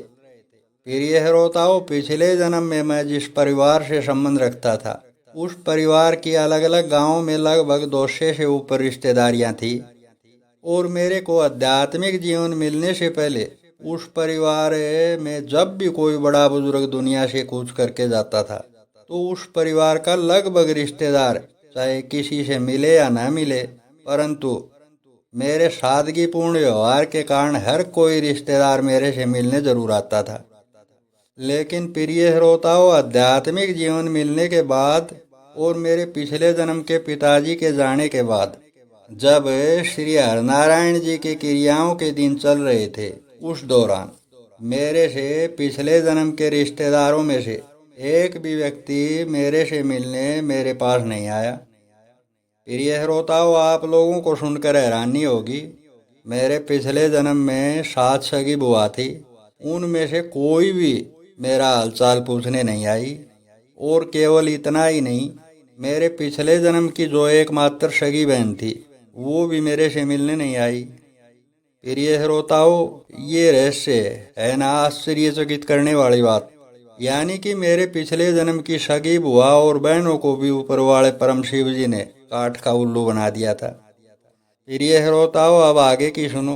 Speaker 1: प्रिय श्रोताओं, पिछले जन्म में मैं जिस परिवार से संबंध रखता था उस परिवार की अलग अलग गांवों में लगभग 200 से ऊपर रिश्तेदारियां थी। और मेरे को आध्यात्मिक जीवन मिलने से पहले उस परिवार में जब भी कोई बड़ा बुजुर्ग दुनिया से कूच करके जाता था तो उस परिवार का लगभग रिश्तेदार चाहे किसी से मिले या न मिले, परंतु मेरे सादगीपूर्ण व्यवहार के कारण हर कोई रिश्तेदार मेरे से मिलने जरूर आता था। लेकिन प्रिय श्रोताओं, आध्यात्मिक जीवन मिलने के बाद और मेरे पिछले जन्म के पिताजी के जाने के बाद जब श्री हरनारायण जी के क्रियाओं के दिन चल रहे थे, उस दौरान मेरे से पिछले जन्म के रिश्तेदारों में से एक भी व्यक्ति मेरे से मिलने मेरे पास नहीं आया। प्रिय श्रोताओं, आप लोगों को सुनकर हैरानी होगी, मेरे पिछले जन्म में 7 सगी बुआ थी, उनमें से कोई भी मेरा हालचाल पूछने नहीं आई। और केवल इतना ही नहीं, मेरे पिछले जन्म की जो एकमात्र सगी बहन थी वो भी मेरे से मिलने नहीं आई। प्रिय श्रोताओं, ये रहस्य है ना आश्चर्यचकित करने वाली बात। यानी कि मेरे पिछले जन्म की सगी बुआ और बहनों को भी ऊपर वाले परम शिव जी ने काठ का उल्लू बना दिया था। प्रिय श्रोताओं, अब आगे की सुनो।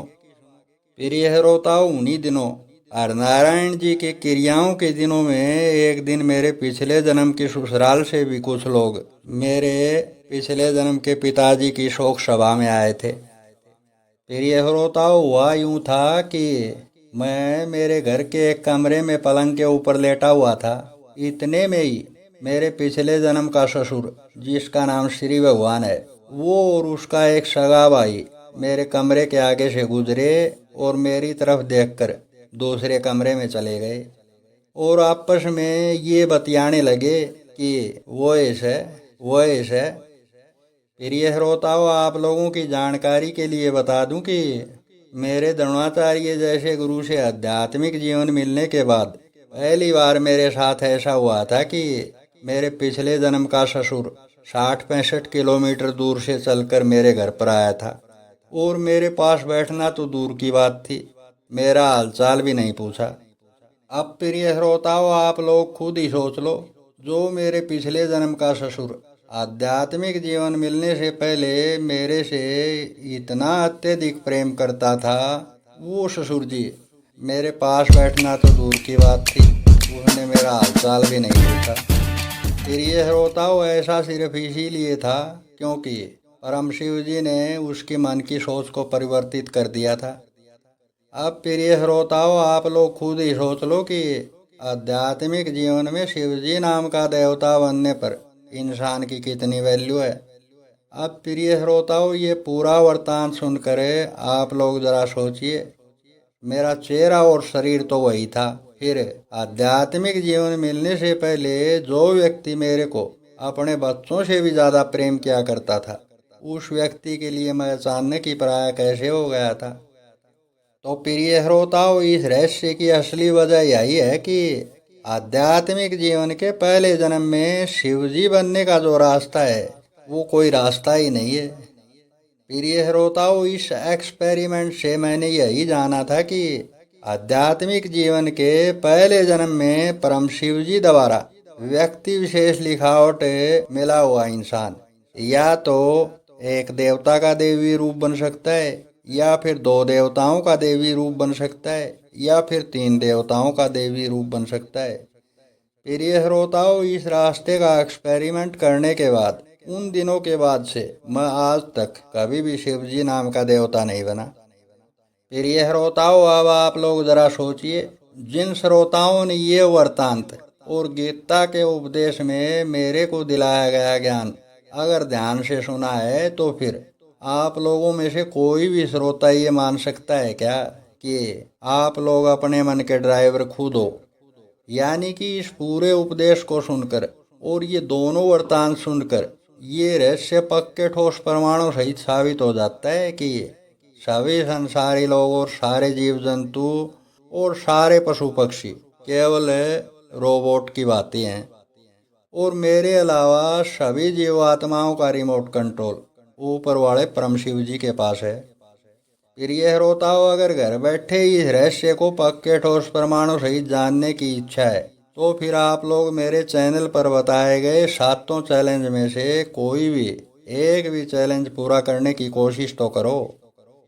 Speaker 1: प्रिय श्रोताओं, उन्हीं दिनों हरनारायण जी के क्रियाओं के दिनों में एक दिन मेरे पिछले जन्म के ससुराल से भी कुछ लोग मेरे पिछले जन्म के पिताजी की शोक सभा में आए थे। प्रिय श्रोताओं, हुआ यूँ था कि मैं मेरे घर के एक कमरे में पलंग के ऊपर लेटा हुआ था। इतने में ही मेरे पिछले जन्म का ससुर, जिसका नाम श्री भगवान है, वो और उसका एक सगा भाई मेरे कमरे के आगे से गुजरे और मेरी तरफ देखकर दूसरे कमरे में चले गए और आपस में ये बतियाने लगे कि वो ऐसे। प्रिय श्रोताओं, आप लोगों की जानकारी के लिए बता दूं कि मेरे द्रोणाचार्य जैसे गुरु से आध्यात्मिक जीवन मिलने के बाद पहली बार मेरे साथ ऐसा हुआ था कि मेरे पिछले जन्म का ससुर 60-65 किलोमीटर दूर से चलकर मेरे घर पर आया था और मेरे पास बैठना तो दूर की बात थी, मेरा हालचाल भी नहीं पूछा। अब प्रिय श्रोताओं, आप लोग खुद ही सोच लो, जो मेरे पिछले जन्म का ससुर आध्यात्मिक जीवन मिलने से पहले मेरे से इतना अत्यधिक प्रेम करता था, वो ससुर जी मेरे पास बैठना तो दूर की बात थी, उसने मेरा हालचाल भी नहीं पूछा। प्रिय श्रोताओं, ऐसा सिर्फ इसीलिए था क्योंकि परम शिव जी ने उसके मन की सोच को परिवर्तित कर दिया था। अब प्रिय श्रोताओं, आप लोग खुद ही सोच लो कि आध्यात्मिक जीवन में शिव जी नाम का देवता बनने पर इंसान की कितनी वैल्यू है। अब प्रिय श्रोताओं, ये पूरा वृतांत सुनकर आप लोग जरा सोचिए, मेरा चेहरा और शरीर तो वही था, फिर आध्यात्मिक जीवन मिलने से पहले जो व्यक्ति मेरे को अपने बच्चों से भी ज्यादा प्रेम किया करता था, उस व्यक्ति के लिए मैं अचानक ही पराया कैसे हो गया था। तो प्रिय श्रोताओं, इस रहस्य की असली वजह यही है कि आध्यात्मिक जीवन के पहले जन्म में शिवजी बनने का जो रास्ता है वो कोई रास्ता ही नहीं है। प्रिय श्रोताओं, इस एक्सपेरिमेंट से मैंने यही जाना था कि आध्यात्मिक जीवन के पहले जन्म में परम शिव जी द्वारा व्यक्ति विशेष लिखावट मिला हुआ इंसान या तो एक देवता का देवी रूप बन सकता है, या फिर दो देवताओं का देवी रूप बन सकता है, या फिर तीन देवताओं का देवी रूप बन सकता है। प्रिय श्रोताओं, इस रास्ते का एक्सपेरिमेंट करने के बाद, उन दिनों के बाद से मैं आज तक कभी भी शिवजी नाम का देवता नहीं बना। प्रिय श्रोताओं, अब आप लोग जरा सोचिए, जिन श्रोताओं ने ये वृत्तांत और गीता के उपदेश में मेरे को दिलाया गया ज्ञान अगर ध्यान से सुना है, तो फिर आप लोगों में से कोई भी श्रोता ये मान सकता है क्या कि आप लोग अपने मन के ड्राइवर खुद हो। यानी कि इस पूरे उपदेश को सुनकर और ये दोनों वृत्तांत सुनकर ये रहस्य पक्के ठोस प्रमाणों सहित साबित हो जाता है कि सभी संसारी लोग और सारे जीव जंतु और सारे पशु पक्षी केवल रोबोट की बातें हैं, और मेरे अलावा सभी जीवात्माओं का रिमोट कंट्रोल ऊपर वाले परम शिव जी के पास है। प्रिय श्रोताओं, अगर घर बैठे इस रहस्य को पक्के ठोस प्रमाणों सहित जानने की इच्छा है, तो फिर आप लोग मेरे चैनल पर बताए गए 7 चैलेंज में से कोई भी एक भी चैलेंज पूरा करने की कोशिश तो करो।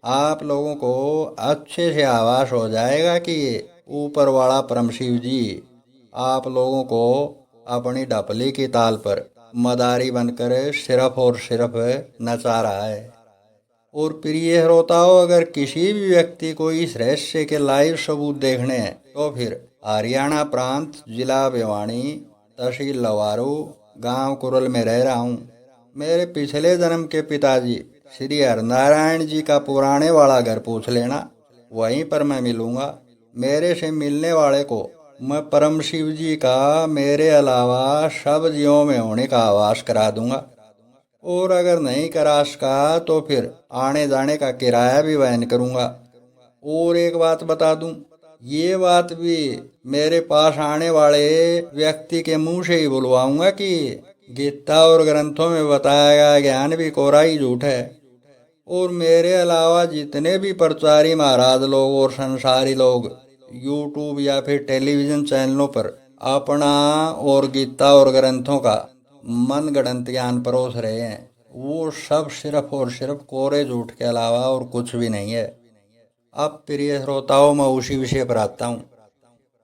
Speaker 1: आप लोगों को अच्छे से आभास हो जाएगा कि ऊपर वाला परम शिव जी आप लोगों को अपनी ढपली की ताल पर मदारी बनकर सिर्फ और सिर्फ नचा रहा है। और प्रिय श्रोताओं, अगर किसी भी व्यक्ति को इस रहस्य के लाइव सबूत देखने हैं, तो फिर हरियाणा प्रांत, जिला भिवानी, तहसील लवारू, गांव कुरल में रह रहा हूँ। मेरे पिछले जन्म के पिताजी श्री हरनारायण जी का पुराने वाला घर पूछ लेना, वहीं पर मैं मिलूंगा। मेरे से मिलने वाले को मैं परम शिव जी का मेरे अलावा सब जीवों में होने का आभास करा दूंगा, और अगर नहीं करा सका तो फिर आने जाने का किराया भी वहन करूंगा। और एक बात बता दूं, ये बात भी मेरे पास आने वाले व्यक्ति के मुंह से ही बुलवाऊंगा कि गीता और ग्रंथों में बताया गया ज्ञान भी कोरा ही झूठ है। और मेरे अलावा जितने भी प्रचारी महाराज लोग और संसारी लोग यूट्यूब या फिर टेलीविजन चैनलों पर अपना और गीता और ग्रंथों का मन गढ़ंत ज्ञान परोस रहे हैं, वो सब सिर्फ और सिर्फ कोरे झूठ के अलावा और कुछ भी नहीं है। अब प्रिय श्रोताओं, मैं उसी विषय पर आता हूँ।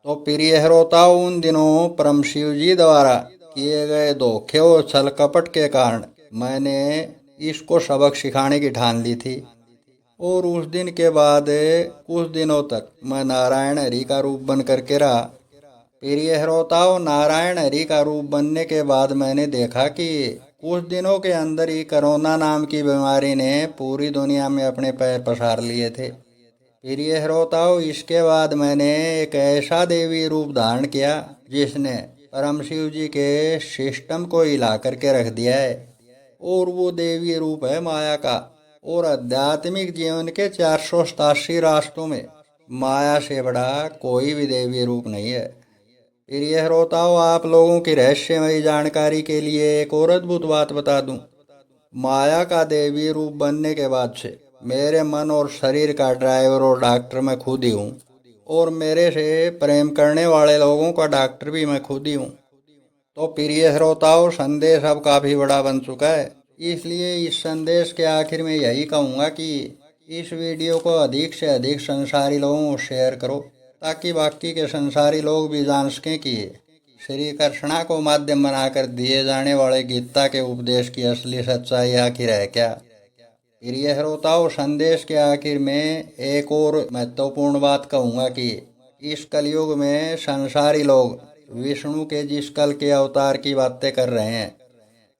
Speaker 1: तो प्रिय श्रोताओं, उन दिनों परम शिव जी द्वारा किए गए धोखे और छल कपट के कारण मैंने इसको सबक सिखाने की ठान ली थी, और उस दिन के बाद कुछ दिनों तक मैं नारायण हरि का रूप बन करके रहा। प्रिय श्रोताओं, नारायण हरि का रूप बनने के बाद मैंने देखा कि कुछ दिनों के अंदर ही कोरोना नाम की बीमारी ने पूरी दुनिया में अपने पैर पसार लिए थे। प्रिय श्रोताओं, इसके बाद मैंने एक ऐसा देवी रूप धारण किया जिसने परम शिव जी के सिस्टम को हिला करके रख दिया है, और वो देवी रूप है माया का। और आध्यात्मिक जीवन के 487 रास्तों में माया से बड़ा कोई भी देवी रूप नहीं है। प्रिय श्रोताओं, आप लोगों की रहस्यमयी जानकारी के लिए एक और अद्भुत बात बता दूं। माया का देवी रूप बनने के बाद से मेरे मन और शरीर का ड्राइवर और डॉक्टर मैं खुद ही हूँ, और मेरे से प्रेम करने वाले लोगों का डॉक्टर भी मैं खुद ही हूँ। तो प्रिय श्रोताओं, संदेश अब काफ़ी बड़ा बन चुका है, इसलिए इस संदेश के आखिर में यही कहूँगा कि इस वीडियो को अधिक से अधिक संसारी लोगों को शेयर करो, ताकि बाकी के संसारी लोग भी जान सकें कि श्री कृष्णा को माध्यम बनाकर दिए जाने वाले गीता के उपदेश की असली सच्चाई आखिर है क्या। प्रिय श्रोताओं, संदेश के आखिर में एक और महत्वपूर्ण बात कहूँगा कि इस कलयुग में संसारी लोग विष्णु के जिस कल के अवतार की बातें कर रहे हैं,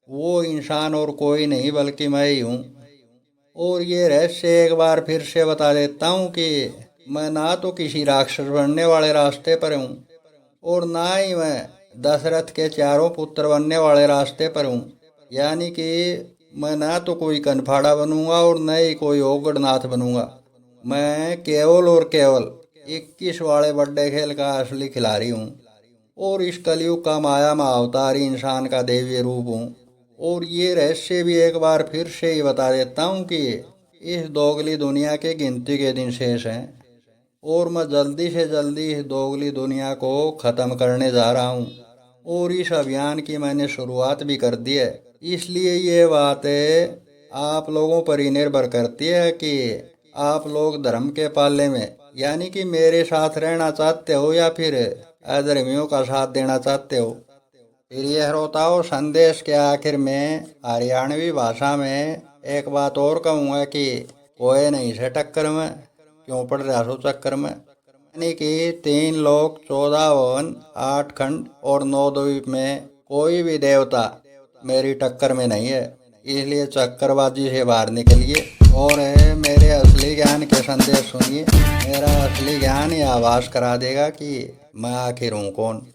Speaker 1: वो इंसान और कोई नहीं बल्कि मैं ही हूँ। और ये रहस्य एक बार फिर से बता देता हूँ कि मैं ना तो किसी राक्षस बनने वाले रास्ते पर हूँ और ना ही मैं दशरथ के चारों पुत्र बनने वाले रास्ते पर हूँ। यानी कि मैं ना तो कोई कनफाड़ा बनूंगा और न ही कोई ओगड़नाथ बनूंगा। मैं केवल और केवल 21 वाले बर्थडे खेल का असली खिलाड़ी हूँ और इस कलयुग का माया में अवतारी इंसान का दैवीय रूप हूँ। और ये रहस्य भी एक बार फिर से ही बता देता हूँ कि इस दोगली दुनिया के गिनती के दिन शेष हैं और मैं जल्दी से जल्दी इस दोगली दुनिया को ख़त्म करने जा रहा हूँ। और इस अभियान की मैंने शुरुआत भी कर दी है। इसलिए ये बातें आप लोगों पर ही निर्भर करती है कि आप लोग धर्म के पाले में यानी कि मेरे साथ रहना चाहते हो या फिर अधर्मियों का साथ देना चाहते हो। फिर यह श्रोताओं, संदेश के आखिर में हरियाणवी भाषा में एक बात और कहूँगा कि कोई नहीं से टक्कर में क्यों पड़ रहा सो चक्कर में। यानी कि 3 लोक 14 भवन 8 खंड और 9 द्वीप में कोई भी देवता मेरी टक्कर में नहीं है। इसलिए चक्करबाजी से बाहर निकलिए और मेरे असली ज्ञान के संदेश सुनिए। मेरा असली ज्ञान ही आभास करा देगा कि मैं आखिर हूँ कौन।